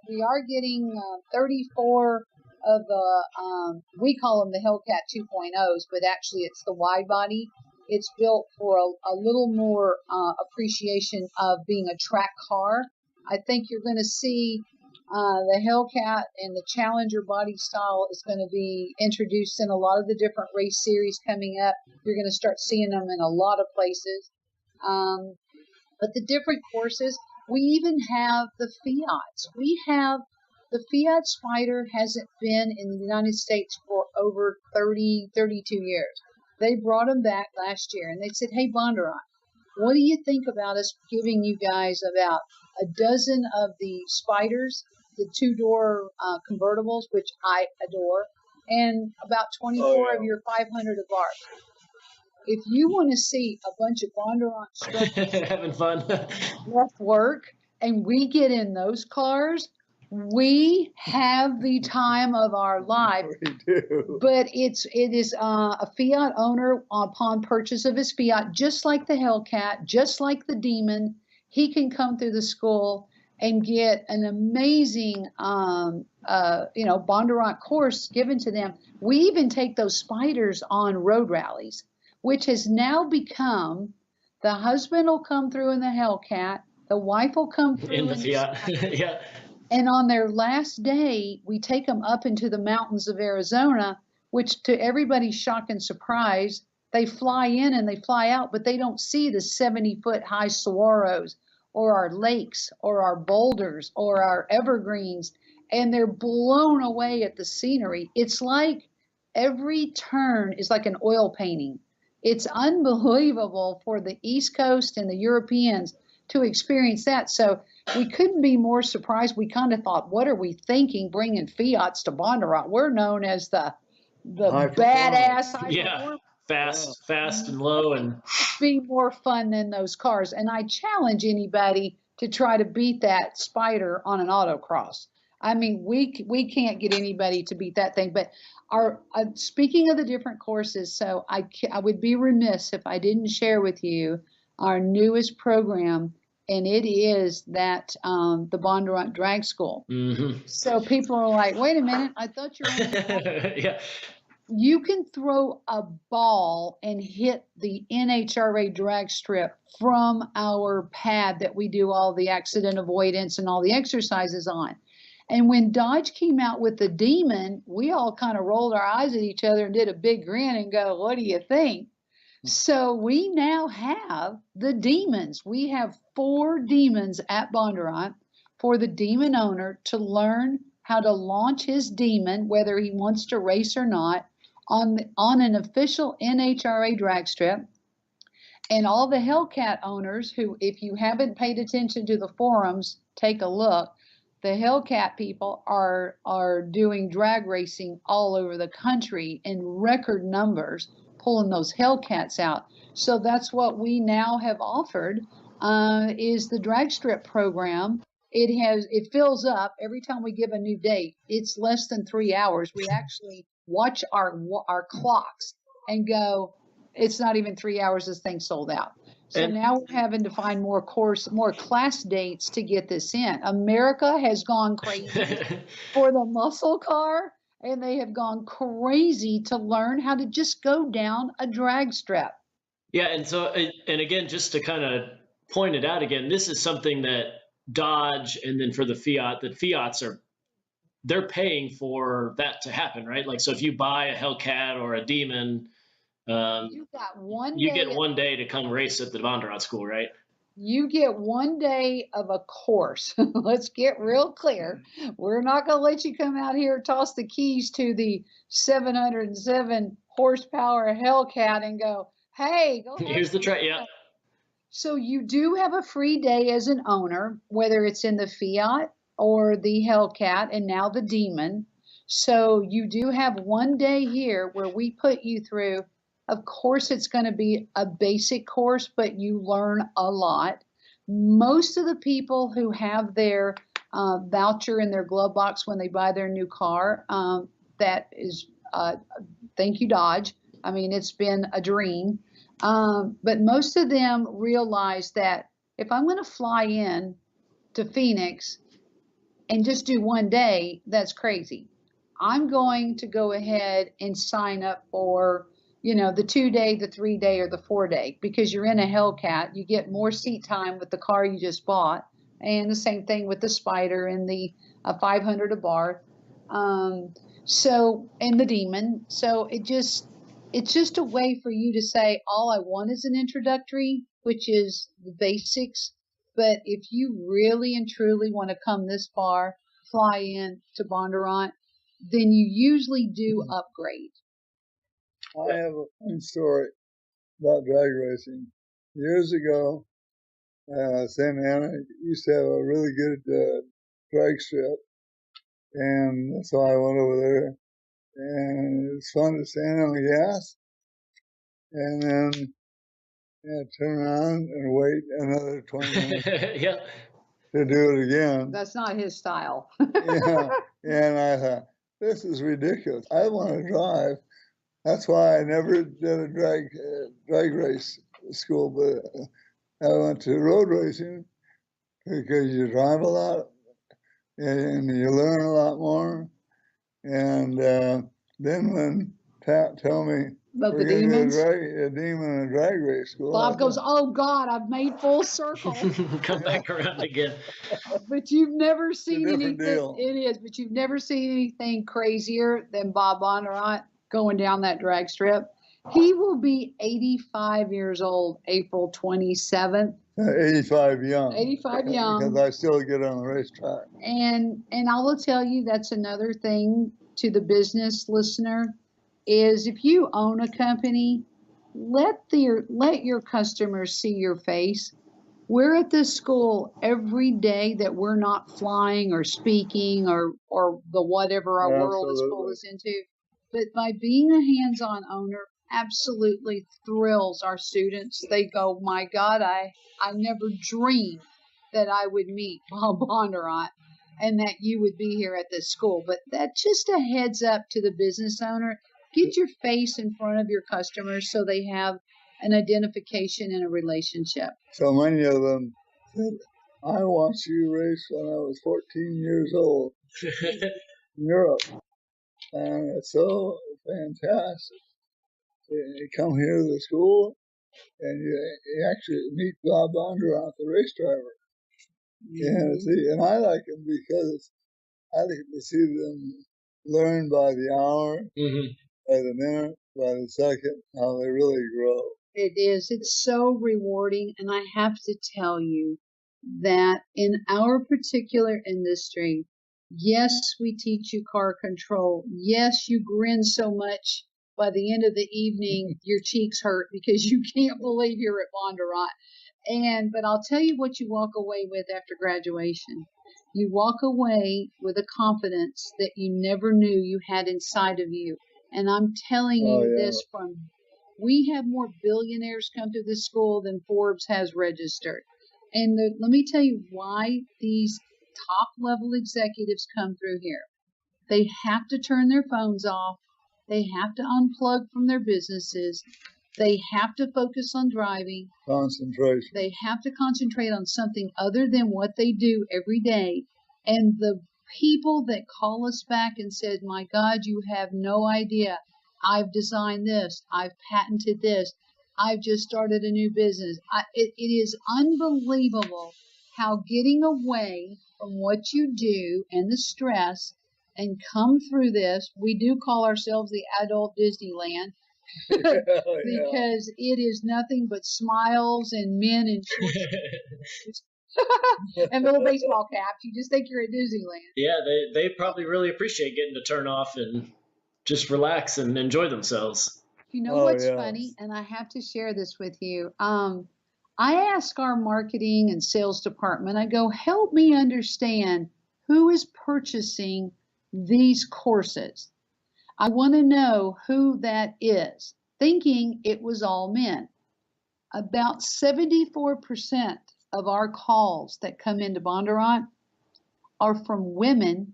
we are getting 34 of the we call them the Hellcat 2.0s, but actually it's the wide body It's built for a little more appreciation of being a track car. I think you're going to see the Hellcat and the Challenger body style is going to be introduced in a lot of the different race series coming up. You're going to start seeing them in a lot of places. But the different courses, we even have the Fiats. We have the Fiat Spider hasn't been in the United States for over 32 years. They brought them back last year, and they said, hey, Bondurant, what do you think about us giving you guys about a dozen of the Spiders, the two-door convertibles, which I adore, and about 24 of your 500 of ours? If you want to see a bunch of Bondurant structures having fun, left work, and we get in those cars, we have the time of our life. We do. But it is a Fiat owner upon purchase of his Fiat, just like the Hellcat, just like the Demon, he can come through the school and get an amazing, Bondurant course given to them. We even take those Spiders on road rallies, which has now become the husband will come through in the Hellcat, the wife will come through in the Fiat. Yeah. And on their last day, we take them up into the mountains of Arizona, which to everybody's shock and surprise, they fly in and they fly out, but they don't see the 70-foot high saguaros or our lakes or our boulders or our evergreens. And they're blown away at the scenery. It's like every turn is like an oil painting. It's unbelievable for the East Coast and the Europeans to experience that. So we couldn't be more surprised. We kind of thought, what are we thinking bringing Fiats to Bondurant? We're known as the badass high fast and low, and be more fun than those cars. And I challenge anybody to try to beat that Spider on an autocross. I mean, we can't get anybody to beat that thing. But speaking of the different courses, so I would be remiss if I didn't share with you our newest program, and it is that the Bondurant Drag School. Mm-hmm. So people are like, wait a minute, I thought you were yeah. You can throw a ball and hit the NHRA drag strip from our pad that we do all the accident avoidance and all the exercises on. And when Dodge came out with the Demon, we all kind of rolled our eyes at each other and did a big grin and go, what do you think? So we now have the Demons. We have 4 Demons at Bondurant for the Demon owner to learn how to launch his Demon, whether he wants to race or not, on an official NHRA drag strip. And all the Hellcat owners who, if you haven't paid attention to the forums, take a look. The Hellcat people are doing drag racing all over the country in record numbers, pulling those Hellcats out. So that's what we now have offered, is the drag strip program. It fills up every time we give a new date. It's less than 3 hours. We actually watch our clocks and go, it's not even 3 hours, this thing's sold out. So now we're having to find more class dates to get this in. America has gone crazy for the muscle car, and they have gone crazy to learn how to just go down a drag strip. Yeah, and again, just to kind of point it out again, this is something that Dodge, and then for the Fiat, that Fiats they're paying for that to happen, right? Like, so if you buy a Hellcat or a Demon, you get 1 day to come race at the Bondurant School, right? You get 1 day of a course. Let's get real clear. We're not going to let you come out here, toss the keys to the 707 horsepower Hellcat and go, hey, go. Here's the track. Yeah. So you do have a free day as an owner, whether it's in the Fiat or the Hellcat and now the Demon. So you do have 1 day here where we put you through. Of course, it's going to be a basic course, but you learn a lot. Most of the people who have their voucher in their glove box when they buy their new car, that is, thank you, Dodge. I mean, it's been a dream. But most of them realize that if I'm going to fly in to Phoenix and just do 1 day, that's crazy. I'm going to go ahead and sign up for the 2-day, the 3-day, or the 4-day, because you're in a Hellcat. You get more seat time with the car you just bought, and the same thing with the Spider and the 500 Abarth. And the Demon. So it's just a way for you to say, all I want is an introductory, which is the basics. But if you really and truly want to come this far, fly in to Bondurant, then you usually do upgrade. I have a funny story about drag racing. Years ago, Santa Ana used to have a really good drag strip, and so I went over there, and it was fun to stand on the gas, and then turn around and wait another 20 minutes Yeah. to do it again. That's not his style. Yeah, and I thought, this is ridiculous. I want to drive. That's why I never did a drag race school, but I went to road racing because you drive a lot and you learn a lot more. And then when Pat told me About we're the going to demons? do a demon and drag race school, Bob goes, oh God, I've made full circle. Come back around again. But you've never seen different anything. deal. It is, but you've never seen anything crazier than Bob Bondurant going down that drag strip. He will be 85 years old April 27th. 85 young. 85 young. Because I still get on the racetrack. And I will tell you, that's another thing to the business listener, is if you own a company, let your customers see your face. We're at this school every day that we're not flying or speaking or the whatever our world is pulled us into. But by being a hands-on owner, absolutely thrills our students. They go, my God, I never dreamed that I would meet Bob Bondurant and that you would be here at this school. But that's just a heads up to the business owner. Get your face in front of your customers so they have an identification and a relationship. So many of them said, I watched you race when I was 14 years old in Europe. And it's so fantastic. You come here to the school and you actually meet Bob Bondurant, the race driver. And I like him because I like to see them learn by the hour, by the minute, by the second, how they really grow. It is. It's so rewarding. And I have to tell you that in our particular industry, yes, we teach you car control. Yes, you grin so much by the end of the evening, your cheeks hurt because you can't believe you're at Bondurant. But I'll tell you what you walk away with after graduation. You walk away with a confidence that you never knew you had inside of you. And I'm telling you this we have more billionaires come to this school than Forbes has registered. And let me tell you why these top level executives come through here. They have to turn their phones off. They have to unplug from their businesses. They have to focus on driving. Concentration. They have to concentrate on something other than what they do every day. And the people that call us back and said, my God, you have no idea. I've designed this. I've patented this. I've just started a new business. It is unbelievable how getting away from what you do and the stress and come through this, we do call ourselves the adult Disneyland because it is nothing but smiles and men in shorts and little baseball caps. You just think you're at Disneyland. Yeah, they probably really appreciate getting to turn off and just relax and enjoy themselves. You know what's funny? And I have to share this with you. I ask our marketing and sales department, I go, help me understand who is purchasing these courses. I want to know who that is, thinking it was all men. About 74% of our calls that come into Bondurant are from women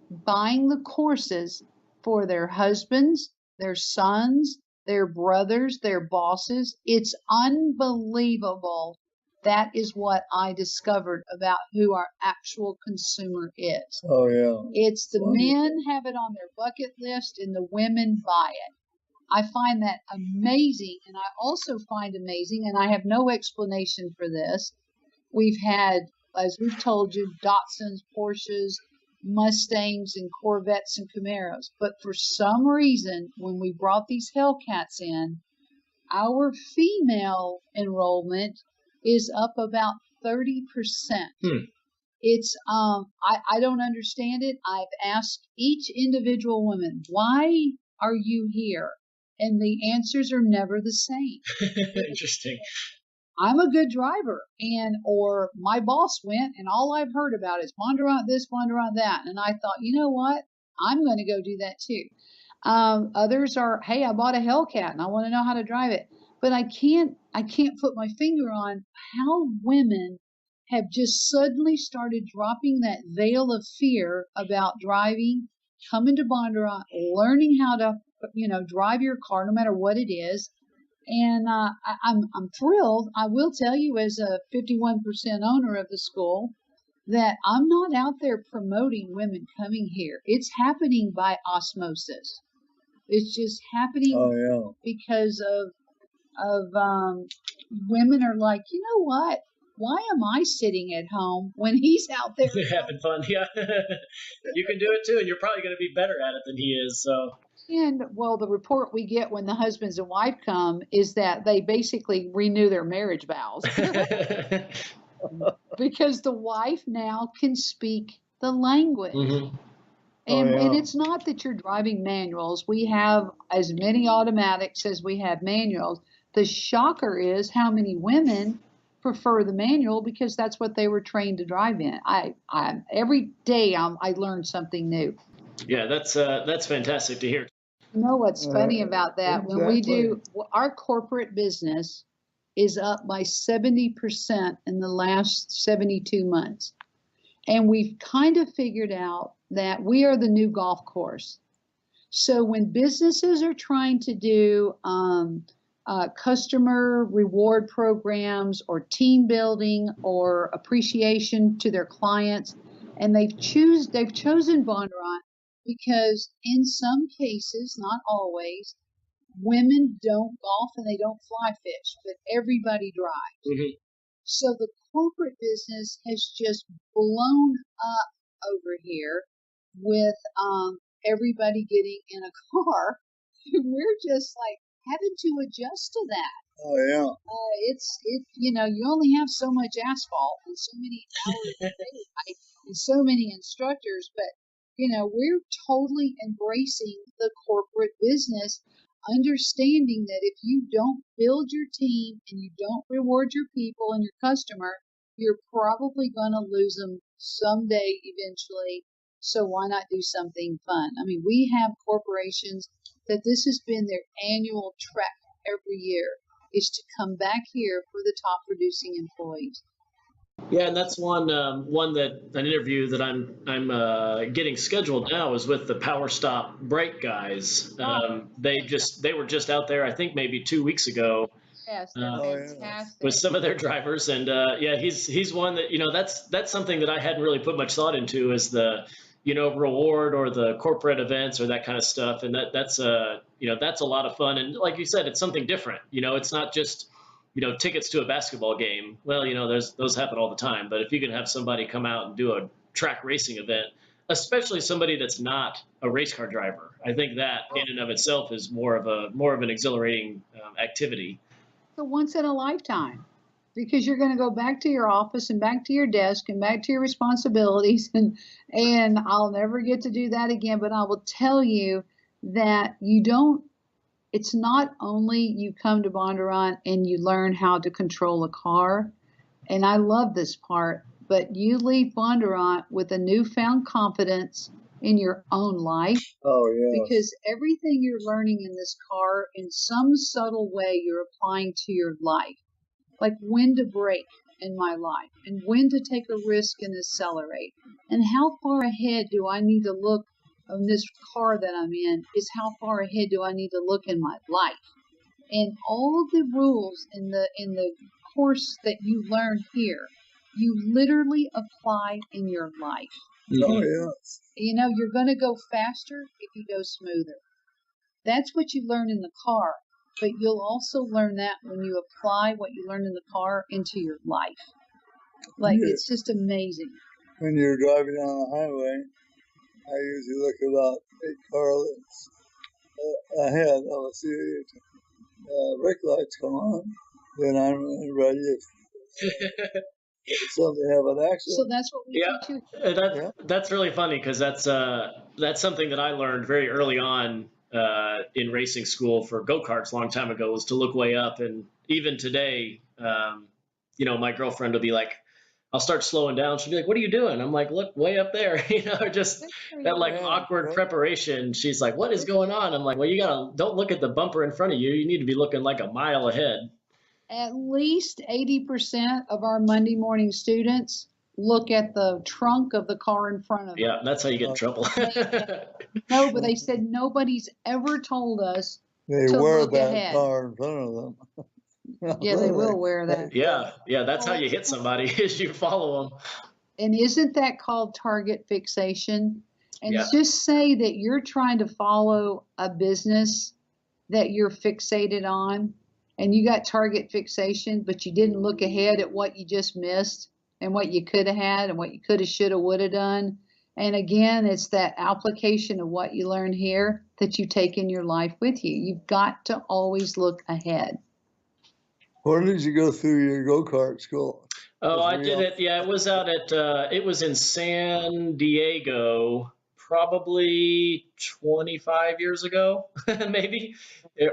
buying the courses for their husbands, their sons, their brothers, their bosses. It's unbelievable. That is what I discovered about who our actual consumer is. Oh, yeah. It's the men have it on their bucket list and the women buy it. I find that amazing. And I also find amazing, and I have no explanation for this. We've had, as we've told you, Datsuns, Porsches, Mustangs, and Corvettes and Camaros. But for some reason, when we brought these Hellcats in, our female enrollment is up about 30%. It's I don't understand it. I've asked each individual woman, why are you here? And the answers are never the same. Interesting. I'm a good driver, or my boss went, and all I've heard about is Bondurant this, Bondurant that. And I thought, you know what? I'm going to go do that too. Others are, hey, I bought a Hellcat and I want to know how to drive it. But I can't put my finger on how women have just suddenly started dropping that veil of fear about driving, coming to Bondurant, learning how to, drive your car no matter what it is. And I'm thrilled. I will tell you, as a 51% owner of the school, that I'm not out there promoting women coming here. It's happening by osmosis. It's just happening because of women are like, you know what? Why am I sitting at home when he's out there having fun? Yeah, you can do it too, and you're probably going to be better at it than he is. So. And, well, the report we get when the husbands and wife come is that they basically renew their marriage vows. Because the wife now can speak the language. Mm-hmm. And it's not that you're driving manuals. We have as many automatics as we have manuals. The shocker is how many women prefer the manual because that's what they were trained to drive in. I every day I learn something new. Yeah, that's fantastic to hear. You know what's funny about that? Exactly. When we do, our corporate business is up by 70% in the last 72 months. And we've kind of figured out that we are the new golf course. So when businesses are trying to do customer reward programs or team building or appreciation to their clients, and they've chosen Bondurant because in some cases, not always, women don't golf and they don't fly fish, but everybody drives. Mm-hmm. So the corporate business has just blown up over here with everybody getting in a car. We're just like having to adjust to that. Oh yeah. You only have so much asphalt and so many hours a day and so many instructors, but we're totally embracing the corporate business, understanding that if you don't build your team and you don't reward your people and your customer, you're probably going to lose them someday eventually. So why not do something fun? I mean, we have corporations that this has been their annual trek every year, is to come back here for the top producing employees. Yeah, and that's one an interview that I'm getting scheduled now is with the Power Stop Brake guys. They were just out there, I think maybe 2 weeks ago. Yes, they're fantastic. With some of their drivers, and he's one that that's something that I hadn't really put much thought into, is the reward or the corporate events or that kind of stuff, and that's a lot of fun, and like you said, it's something different. It's not just tickets to a basketball game. Well, those happen all the time. But if you can have somebody come out and do a track racing event, especially somebody that's not a race car driver, I think that in and of itself is more of an exhilarating activity. So once in a lifetime, because you're going to go back to your office and back to your desk and back to your responsibilities, and I'll never get to do that again. But I will tell you that it's not only you come to Bondurant and you learn how to control a car, and I love this part, but you leave Bondurant with a newfound confidence in your own life. Oh, yeah. Because everything you're learning in this car, in some subtle way, you're applying to your life. Like when to brake in my life, and when to take a risk and accelerate, and how far ahead do I need to look on this car that I'm in, is how far ahead do I need to look in my life. And all the rules in the course that you learn here, you literally apply in your life. Oh, yes. You're going to go faster if you go smoother. That's what you learn in the car, but you'll also learn that when you apply what you learn in the car into your life. Like, Yeah. it's just amazing. When you're driving down the highway, I usually look about 8 car lengths ahead. I will see brake lights come on, then I'm ready if something have an accident. So that's what we Yeah, teach you. that's really funny because that's something that I learned very early on in racing school for go-karts a long time ago, was to look way up. And even today, my girlfriend will be like, I'll start slowing down. She'll be like, "What are you doing?" I'm like, "Look way up there." Just that like awkward preparation. She's like, "What is going on?" I'm like, "Well, don't look at the bumper in front of you. You need to be looking like a mile ahead." At least 80% of our Monday morning students look at the trunk of the car in front of them. Yeah, that's how you get in trouble. No, but they said nobody's ever told us They to wear look that ahead. car in front of them. Yeah, they will wear that. Yeah, that's how you hit somebody, is you follow them. And isn't that called target fixation? And Yeah. just say that you're trying to follow a business that you're fixated on, and you got target fixation, but you didn't look ahead at what you just missed and what you could have had and what you could have, should have, would have done. And again, it's that application of what you learn here that you take in your life with you. You've got to always look ahead. Where did you go through your go-kart school? Oh, I did it. Yeah, it was out at, it was in San Diego, probably 25 years ago, maybe.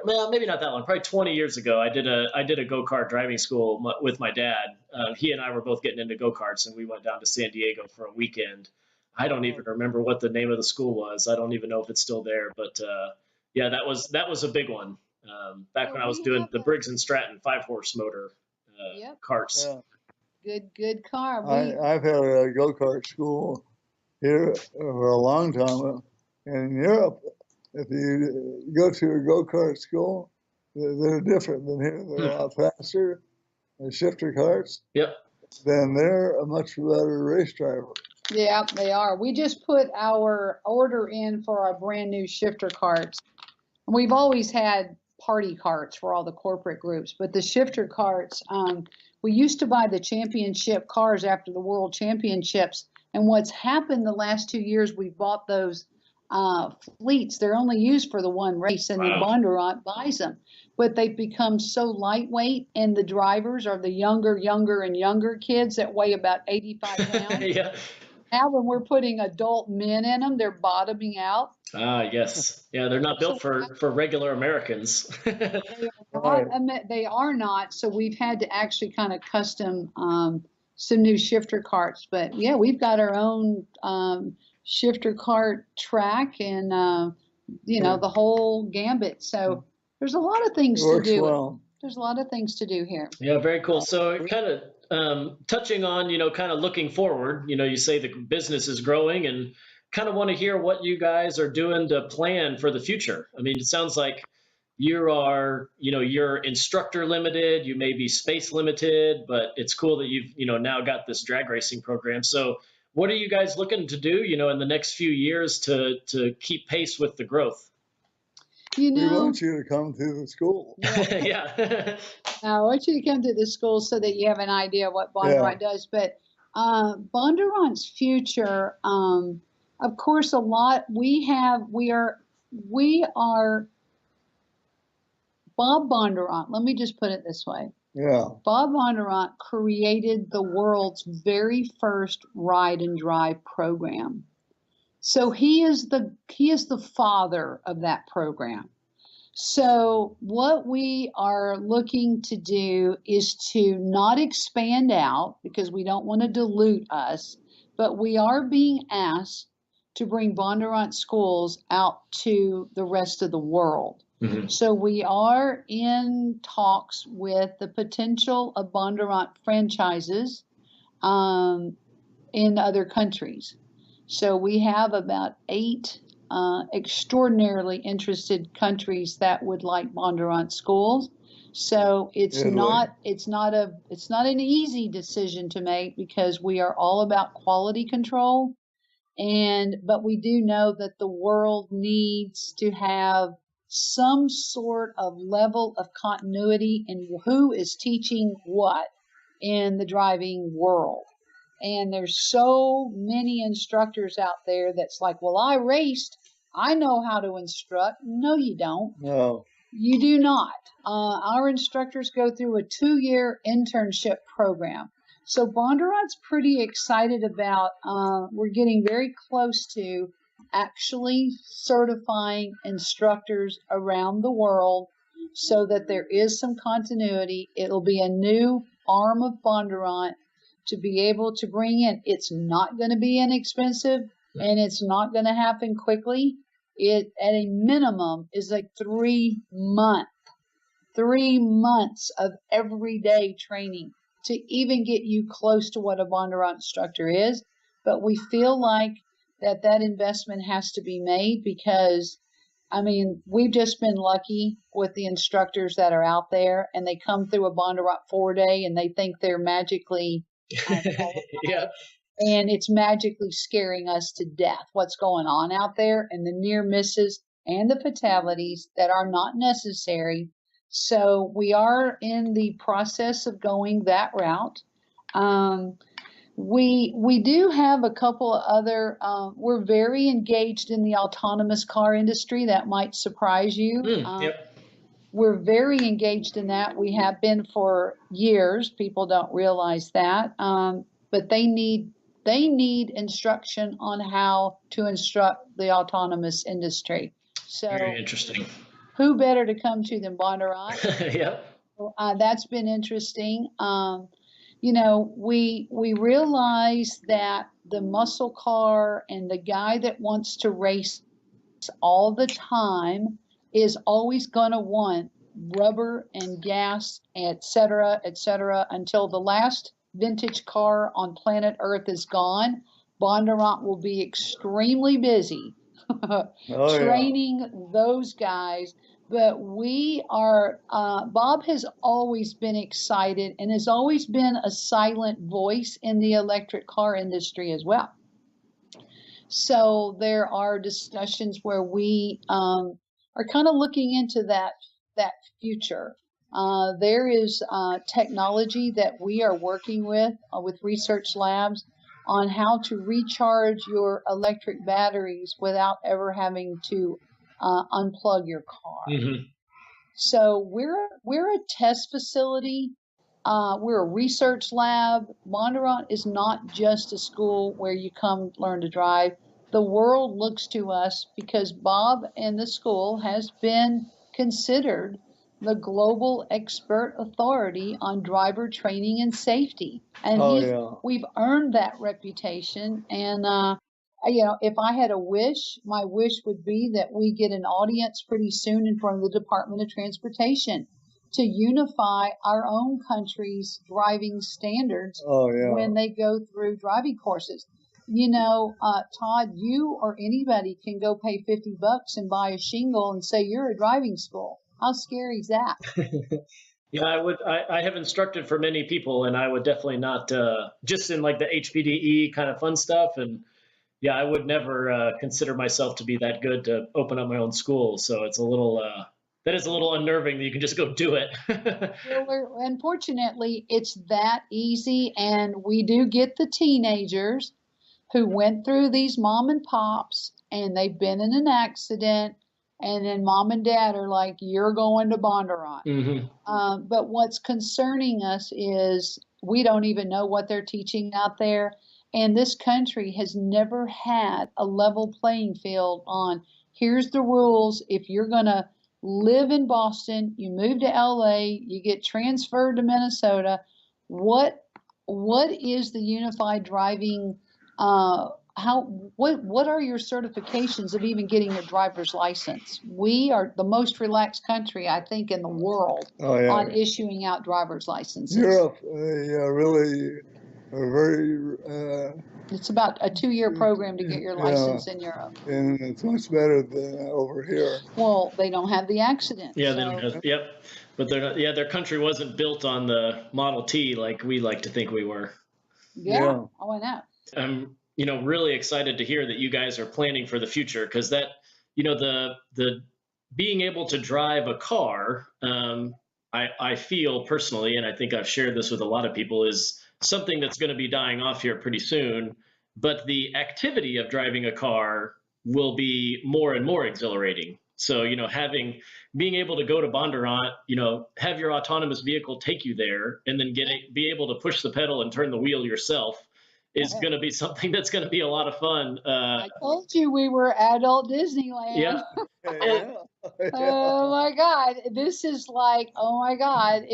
Well, maybe not that long, probably 20 years ago. I did a go-kart driving school with my dad. He and I were both getting into go-karts, and we went down to San Diego for a weekend. I don't even remember what the name of the school was. I don't even know if it's still there, but yeah, that was a big one. Back when I was doing the Briggs and Stratton 5-horse motor carts. Yeah. Good car. I've had a go-kart school here for a long time. In Europe, if you go to a go-kart school, they're different than here. They're a lot faster. They're shifter carts. Yep. Then they're a much better race driver. Yeah, they are. We just put our order in for our brand new shifter carts. We've always had party carts for all the corporate groups, but the shifter carts, we used to buy the championship cars after the world championships. And what's happened the last 2 years, we bought those fleets. They're only used for the one race, and then Bondurant buys them. But they've become so lightweight, and the drivers are the younger and younger kids that weigh about 85 pounds. Yeah. Now when we're putting adult men in them, they're bottoming out. Yes. Yeah, they're not built for regular Americans. They are not. So we've had to actually kind of custom some new shifter carts. But yeah, we've got our own shifter cart track and the whole gambit. So there's a lot of things to do. Well. There's a lot of things to do here. Yeah, very cool. So kind of touching on, kind of looking forward, you say the business is growing, and kind of want to hear what you guys are doing to plan for the future. I mean, it sounds like you are, you're instructor limited, you may be space limited, but it's cool that you've, now got this drag racing program. So what are you guys looking to do, in the next few years to keep pace with the growth? We want you to come to the school. Yeah. I want you to come to the school so that you have an idea of what Bondurant does. But Bondurant's future, of course, we are Bob Bondurant. Let me just put it this way. Yeah. Bob Bondurant created the world's very first ride and drive program. So he is the father of that program. So what we are looking to do is to not expand out, because we don't want to dilute us, but we are being asked to bring Bondurant schools out to the rest of the world. Mm-hmm. So we are in talks with the potential of Bondurant franchises in other countries. So we have about 8 extraordinarily interested countries that would like Bondurant schools. So it's not an easy decision to make, because we are all about quality control, but we do know that the world needs to have some sort of level of continuity in who is teaching what in the driving world. And there's so many instructors out there that's like, well, I raced, I know how to instruct. No, you don't. No. You do not. Our instructors go through a 2-year internship program. So Bondurant's pretty excited about, we're getting very close to actually certifying instructors around the world so that there is some continuity. It'll be a new arm of Bondurant to be able to bring in. It's not going to be inexpensive, and it's not going to happen quickly. It, at a minimum, is like 3 months of everyday training to even get you close to what a Bondurant instructor is. But we feel like that investment has to be made because, I mean, we've just been lucky with the instructors that are out there, and they come through a Bondurant 4-day and they think they're magically Yeah. and it's magically scaring us to death what's going on out there and the near misses and the fatalities that are not necessary. So we are in the process of going that route. We do have a couple of other, we're very engaged in the autonomous car industry. That might surprise you. Yep. We're very engaged in that. We have been for years. People don't realize that. But they need instruction on how to instruct the autonomous industry. So Very interesting. who better to come to than Bondurant? Yep. That's been interesting. You know, we realize that the muscle car and the guy that wants to race all the time is always going to want rubber and gas, et cetera, until the last vintage car on planet Earth is gone. Bondurant will be extremely busy training those guys. But we are, Bob has always been excited and has always been a silent voice in the electric car industry as well. So there are discussions where we are kind of looking into that future. There is technology that we are working with research labs on how to recharge your electric batteries without ever having to unplug your car. Mm-hmm. So we're a test facility. We're a research lab. Bondurant is not just a school where you come learn to drive. The world looks to us because Bob and the school has been considered the global expert authority on driver training and safety. And we've earned that reputation. And, you know, if I had a wish, my wish would be that we get an audience pretty soon in front of the Department of Transportation to unify our own country's driving standards when they go through driving courses. You know, Todd, you or anybody can go pay $50 and buy a shingle and say you're a driving school. How scary is that? Yeah, I have instructed for many people, and I would definitely not just in like the HPDE kind of fun stuff. And yeah, I would never consider myself to be that good to open up my own school. So it's a little that is a little unnerving that you can just go do it. Well, unfortunately, it's that easy, and we do get the teenagers who went through these mom and pops, and they've been in an accident. And then mom and dad are like, you're going to Bondurant. Mm-hmm. But what's concerning us is we don't even know what they're teaching out there. And this country has never had a level playing field on here's the rules. If you're going to live in Boston, you move to LA, you get transferred to Minnesota. What is the unified driving what are your certifications of even getting a driver's license? We are the most relaxed country, I think, in the world on issuing out driver's licenses. Europe, really are very. It's about a 2-year program to get your license in Europe. And it's much better than over here. Well, they don't have the accident. Yeah, they don't have, yep. But they're not, their country wasn't built on the Model T like we like to think we were. Yeah. Oh, I know. I'm really excited to hear that you guys are planning for the future, because that, the being able to drive a car, I feel personally, and I think I've shared this with a lot of people, is something that's going to be dying off here pretty soon. But the activity of driving a car will be more and more exhilarating. So, being able to go to Bondurant, have your autonomous vehicle take you there, and then be able to push the pedal and turn the wheel yourself is going to be something that's going to be a lot of fun. I told you we were adult Disneyland. Yeah. Yeah. Oh my God, this is like, oh my God,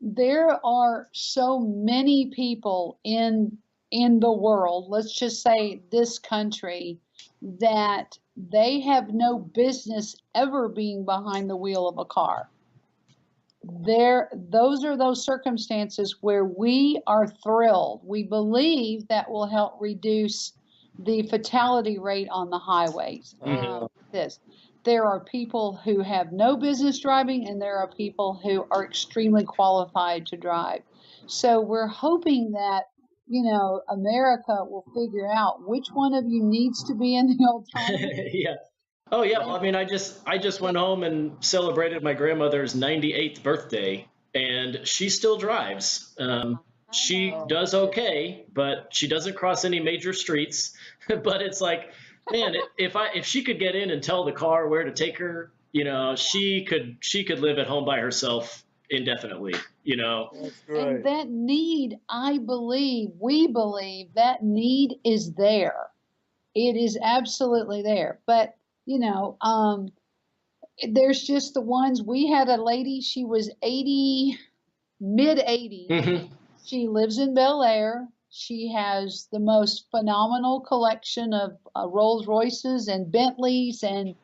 there are so many people in the world, let's just say this country, that they have no business ever being behind the wheel of a car. Those are those circumstances where we are thrilled. We believe that will help reduce the fatality rate on the highways. There are people who have no business driving, and there are people who are extremely qualified to drive. So we're hoping that, America will figure out which one of you needs to be in the autonomous. Yeah. Oh yeah. Well, I mean, I just went home and celebrated my grandmother's 98th birthday, and she still drives. She does okay, but she doesn't cross any major streets. But it's like, man, if she could get in and tell the car where to take her, she could live at home by herself indefinitely. That's right. And that need, we believe that need is there. It is absolutely there. But there's just the ones. We had a lady, she was 80, mid 80s. Mm-hmm. She lives in Bel Air. She has the most phenomenal collection of Rolls Royces and Bentleys and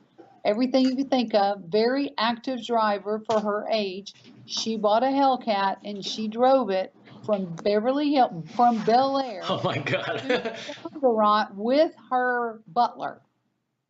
everything you could think of. Very active driver for her age. She bought a Hellcat and she drove it from from Bel Air. Oh my God. to Bondurant with her butler.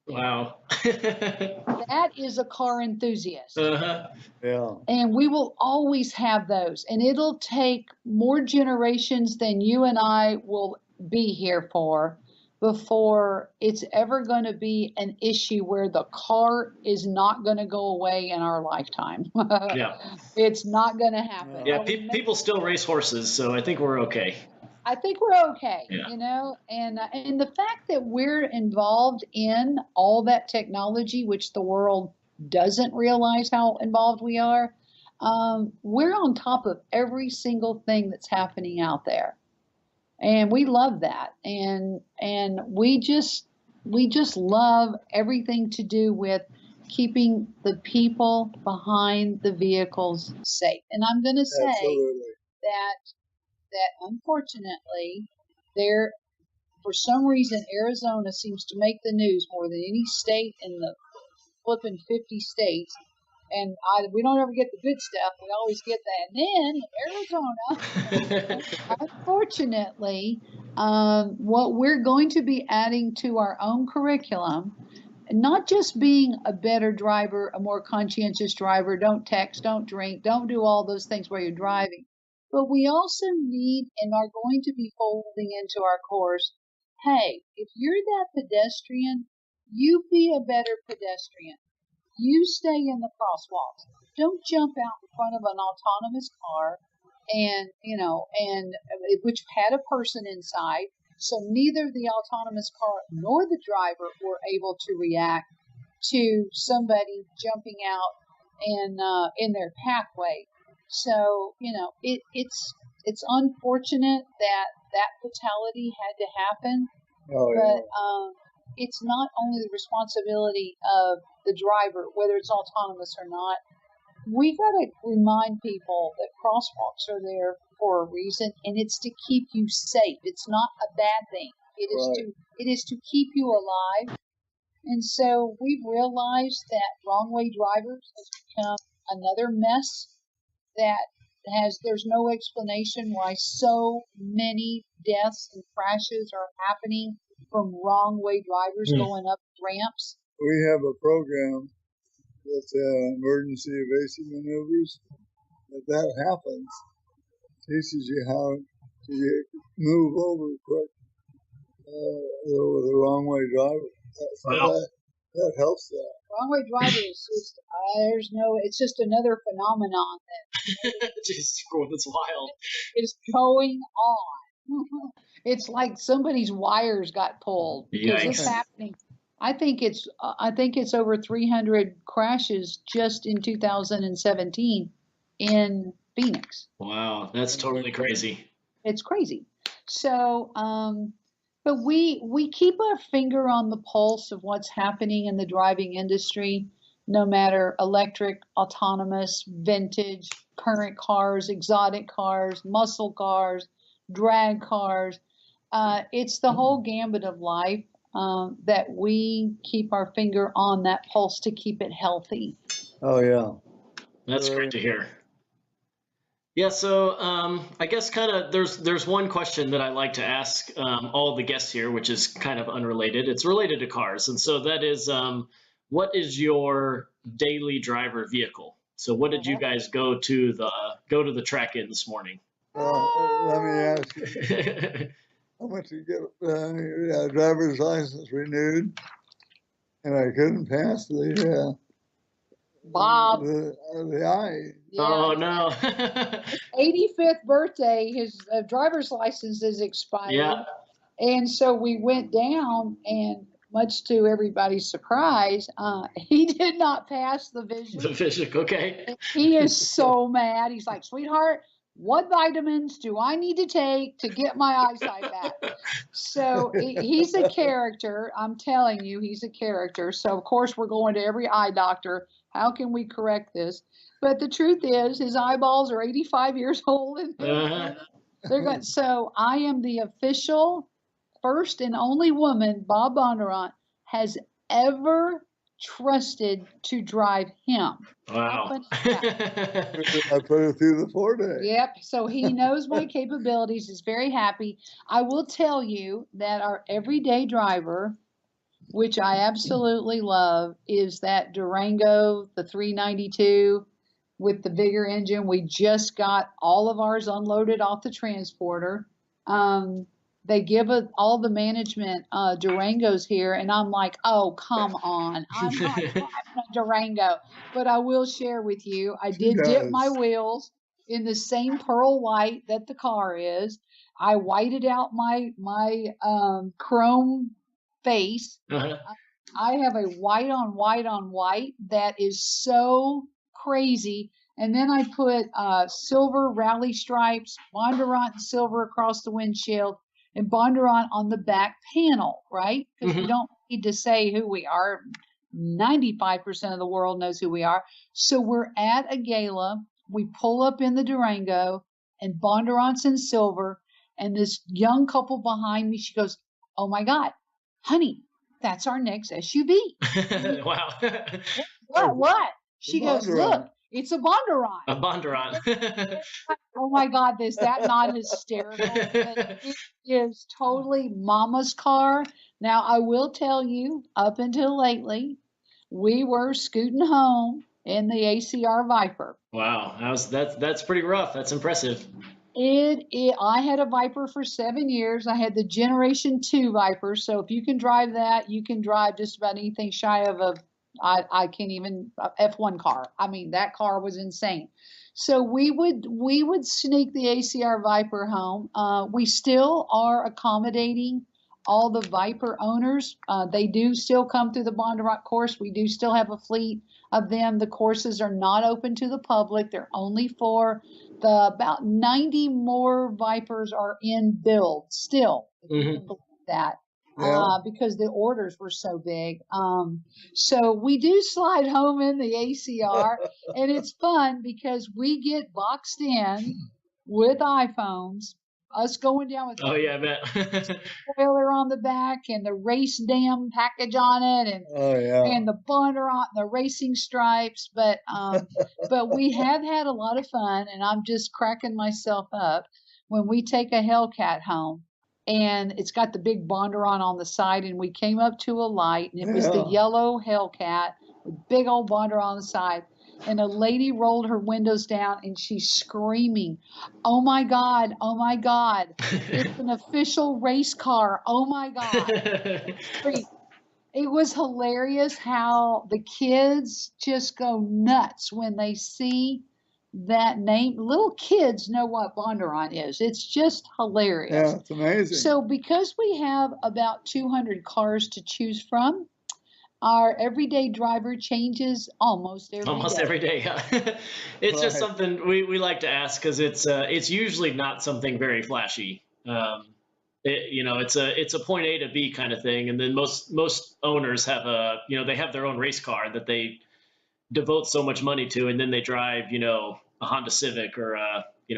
Wow. That is a car enthusiast. Uh-huh. Yeah. And we will always have those. And it'll take more generations than you and I will be here for before it's ever going to be an issue where the car is not going to go away in our lifetime. Yeah. It's not going to happen. Yeah. People still race horses, so I think we're okay. I think we're okay, Yeah. and the fact that we're involved in all that technology, which the world doesn't realize how involved we are, we're on top of every single thing that's happening out there, and we love that, and we just love everything to do with keeping the people behind the vehicles safe. And I'm going to say Absolutely. that unfortunately, for some reason, Arizona seems to make the news more than any state in the flipping 50 states. And we don't ever get the good stuff. We always get that. And then Arizona, unfortunately, what we're going to be adding to our own curriculum, not just being a better driver, a more conscientious driver, don't text, don't drink, don't do all those things while you're driving. But we also need and are going to be folding into our course, hey, if you're that pedestrian, you be a better pedestrian. You stay in the crosswalks. Don't jump out in front of an autonomous car and which had a person inside. So neither the autonomous car nor the driver were able to react to somebody jumping out in their pathway. So, it's unfortunate that fatality had to happen, but it's not only the responsibility of the driver, whether it's autonomous or not. We got to remind people that crosswalks are there for a reason, and it's to keep you safe. It's not a bad thing. It is to keep you alive. And so we've realized that wrong way drivers has become another mess that there's no explanation why so many deaths and crashes are happening from wrong way drivers going up ramps. We have a program that's emergency evasive maneuvers. If that happens, teaches you how to move over quick with a wrong way driver. that helps that. Wrong-way driver is just, it's just another phenomenon that Just it's wild. is going on. It's like somebody's wires got pulled because it's Yikes. happening. I think it's over 300 crashes just in 2017 in Phoenix. Wow, that's totally crazy. It's crazy. So, but we keep our finger on the pulse of what's happening in the driving industry, no matter electric, autonomous, vintage, current cars, exotic cars, muscle cars, drag cars. It's the whole gambit of life that we keep our finger on that pulse to keep it healthy. Oh yeah, That's great to hear. Yeah, so I guess kind of there's one question that I like to ask all the guests here, which is kind of unrelated. It's related to cars, and so that is, what is your daily driver vehicle? So what did you guys go to the track in this morning? Let me ask you, I went to get a driver's license renewed, and I couldn't pass the Bob. the eye. Yeah. Oh no. 85th birthday, his driver's license is expired. Yeah. And so we went down, and much to everybody's surprise, he did not pass the vision. The vision, okay. He is so mad. He's like, sweetheart, what vitamins do I need to take to get my eyesight back? So he's a character. I'm telling you, he's a character. So, of course, we're going to every eye doctor. How can we correct this? But the truth is, his eyeballs are 85 years old. And they're going. So I am the official first and only woman Bob Bondurant has ever trusted to drive him. Wow. I put it through the 4-day. Yep. So he knows my capabilities. He's very happy. I will tell you that our everyday driver, which I absolutely love, is that Durango, the 392 with the bigger engine. We just got all of ours unloaded off the transporter. They give all the management Durangos here, and I'm like, oh, come on. I'm not driving a Durango. But I will share with you, I did dip my wheels in the same pearl white that the car is. I whited out my chrome face. I have a white on white on white that is so crazy. And then I put silver rally stripes, Bondurant silver across the windshield, and Bondurant on the back panel, right? Because we don't need to say who we are. 95% of the world knows who we are. So we're at a gala. We pull up in the Durango, and Bondurant's in silver. And this young couple behind me, she goes, oh, my God, honey, that's our next SUV. Wow. What? She goes, look, it's a Bondurant. A Bondurant. Oh my God, is that not hysterical? It is totally mama's car. Now, I will tell you, up until lately, we were scooting home in the ACR Viper. Wow, that's pretty rough. That's impressive. I had a Viper for 7 years. I had the Generation 2 Viper. So if you can drive that, you can drive just about anything shy of I can't even F1 car. I mean, that car was insane. So we would sneak the ACR Viper home. We still are accommodating all the Viper owners. They do still come through the Bondurant course. We do still have a fleet of them. The courses are not open to the public. They're only for about 90 more Vipers are in build still. If you can believe that. Because the orders were so big. So we do slide home in the ACR, and it's fun because we get boxed in with iPhones, us going down with I bet. spoiler on the back and the race dam package on it, and and the Bondurant, the racing stripes. But we have had a lot of fun, and I'm just cracking myself up when we take a Hellcat home. And it's got the big Bondurant on the side, and we came up to a light, and it was the yellow Hellcat with big old Bondurant on the side. And a lady rolled her windows down, and she's screaming, oh, my God, it's an official race car. Oh, my God. It was hilarious how the kids just go nuts when they see that name. Little kids know what Bondurant is. It's just hilarious. Yeah, it's amazing. So because we have about 200 cars to choose from, our everyday driver changes almost every day. Every day, yeah. It's just Right. something we like to ask because it's usually not something very flashy. It's a point A to B kind of thing, and then most owners have they have their own race car that they devote so much money to, and then they drive a Honda Civic or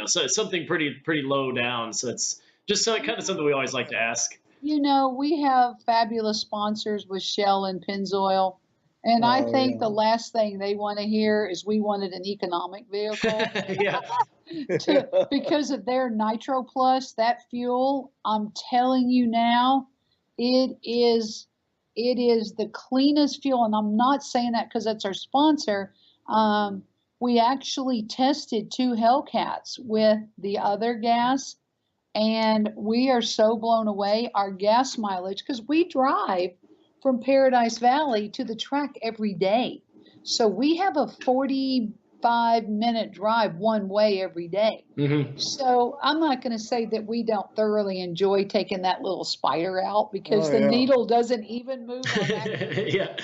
so it's something pretty low down. So it's just kind of something we always like to ask. We have fabulous sponsors with Shell and Pennzoil. And I think the last thing they want to hear is we wanted an economic vehicle. Yeah. Because of their Nitro Plus, that fuel, I'm telling you now, it is the cleanest fuel. And I'm not saying that because that's our sponsor. We actually tested 2 Hellcats with the other gas. And we are so blown away. Our gas mileage, because we drive from Paradise Valley to the track every day. So we have a 45-minute drive one way every day. Mm-hmm. So I'm not going to say that we don't thoroughly enjoy taking that little spider out because the needle doesn't even move on that. Yeah.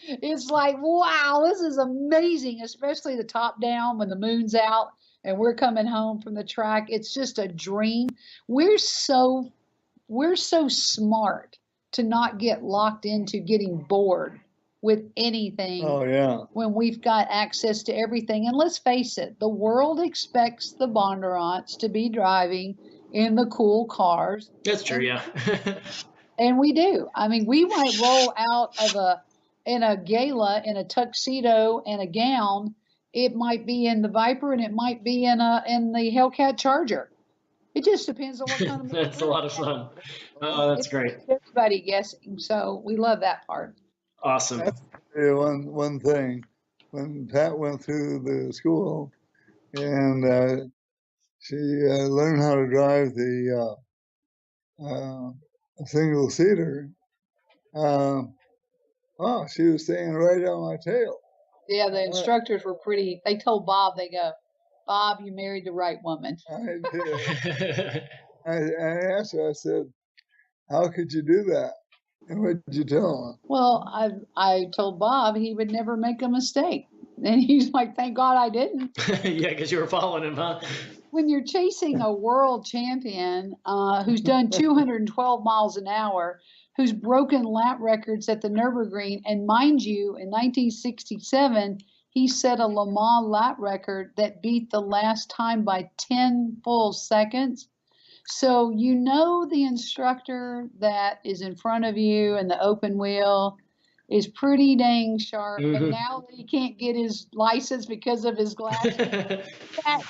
It's like, wow, this is amazing, especially the top down when the moon's out. And we're coming home from the track. It's just a dream. We're so smart to not get locked into getting bored with anything. Oh, yeah. When we've got access to everything. And let's face it, the world expects the Bondurants to be driving in the cool cars. That's true, yeah. And we do. I mean, we might roll out in a gala in a tuxedo and a gown. It might be in the Viper, and it might be in the Hellcat Charger. It just depends on what kind of. That's a lot of fun. Oh, that's great. Everybody guessing, so we love that part. Awesome. That's one thing. When Pat went through the school, and she learned how to drive the single seater. She was staying right on my tail. Yeah, the instructors were pretty. They told Bob, they go, Bob, you married the right woman. I did. I asked her, I said, how could you do that? And what did you tell him? Well, I told Bob he would never make a mistake. And he's like, thank God I didn't. Yeah, because you were following him, huh? When you're chasing a world champion who's done 212 miles an hour, who's broken lap records at the Nürburgring, and mind you, in 1967, he set a Le Mans lap record that beat the last time by 10 full seconds. So the instructor that is in front of you in the open wheel is pretty dang sharp. Mm-hmm. And now that he can't get his license because of his glasses,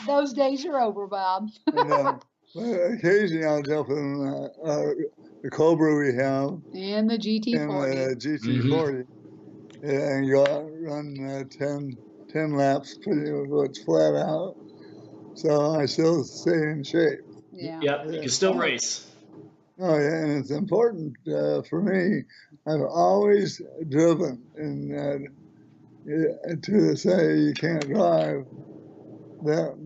those days are over, Bob. Well, occasionally I'll jump in the Cobra we have. And the GT40. And the GT40. Mm-hmm. And go out and run 10 laps pretty much flat out. So I still stay in shape. Yeah. Yep, you can still race. Oh, yeah, and it's important for me. I've always driven, and to say you can't drive, that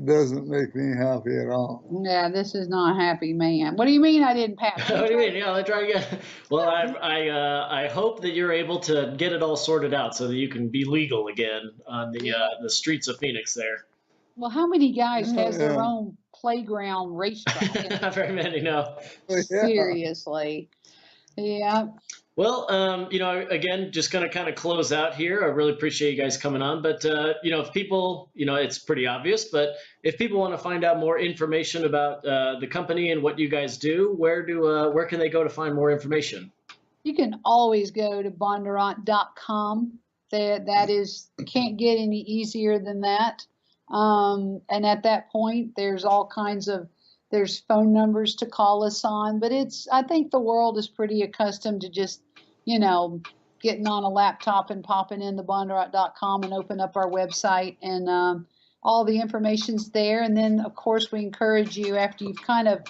doesn't make me happy at all. Yeah, this is not a happy man. What do you mean I didn't pass? What do you mean? Yeah, let's try again. Well, I hope that you're able to get it all sorted out so that you can be legal again on the streets of Phoenix there. Well, how many guys has their own playground racetrack? Not very many, no. Seriously. Yeah. Well, again, just going to kind of close out here. I really appreciate you guys coming on. But, if people, it's pretty obvious, but if people want to find out more information about the company and what you guys do, where can they go to find more information? You can always go to Bondurant.com. That is, can't get any easier than that. And at that point, there's all kinds of, there's phone numbers to call us on, but I think the world is pretty accustomed to just, getting on a laptop and popping in the Bondurant.com and open up our website. And all the information's there. And then, of course, we encourage you after you've kind of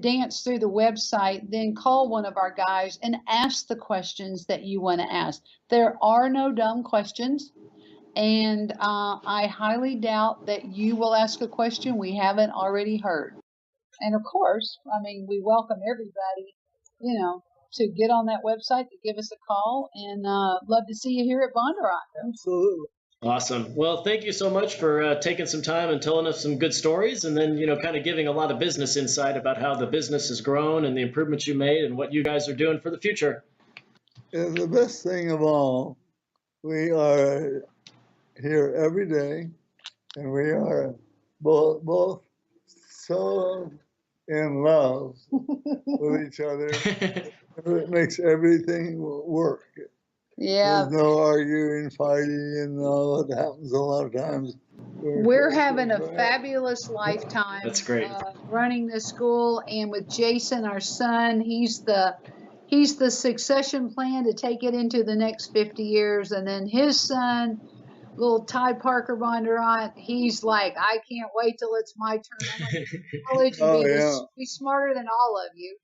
danced through the website, then call one of our guys and ask the questions that you want to ask. There are no dumb questions. And I highly doubt that you will ask a question we haven't already heard. And of course, I mean, we welcome everybody, to get on that website, to give us a call, and love to see you here at Bondurant. Absolutely. Awesome. Well, thank you so much for taking some time and telling us some good stories, and then, kind of giving a lot of business insight about how the business has grown and the improvements you made and what you guys are doing for the future. And the best thing of all, we are here every day, and we are both so in love with each other. It makes everything work. Yeah. There's no arguing, fighting, and all that happens a lot of times. We're having a fabulous lifetime. That's great. Running this school, and with Jason, our son, he's the succession plan to take it into the next 50 years, and then his son, little Ty Parker Bondurant, he's like, I can't wait till it's my turn. I'm going to college and be smarter than all of you.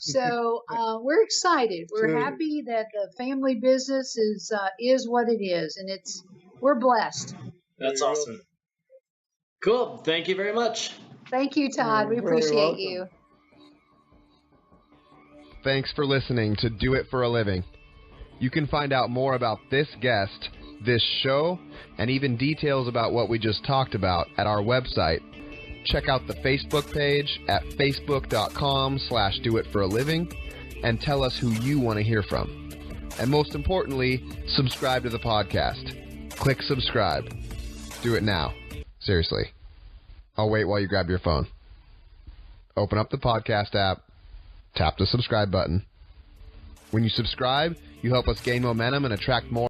So we're excited. We're happy that the family business is what it is, and we're blessed. That's awesome. Cool. Thank you very much. Thank you, Todd. We appreciate you. Thanks for listening to Do It for a Living. You can find out more about this guest, this show, and even details about what we just talked about at our website. Check out the Facebook page at facebook.com/doitforaliving and tell us who you want to hear from. And most importantly, subscribe to the podcast. Click subscribe. Do it now. Seriously. I'll wait while you grab your phone. Open up the podcast app. Tap the subscribe button. When you subscribe, you help us gain momentum and attract more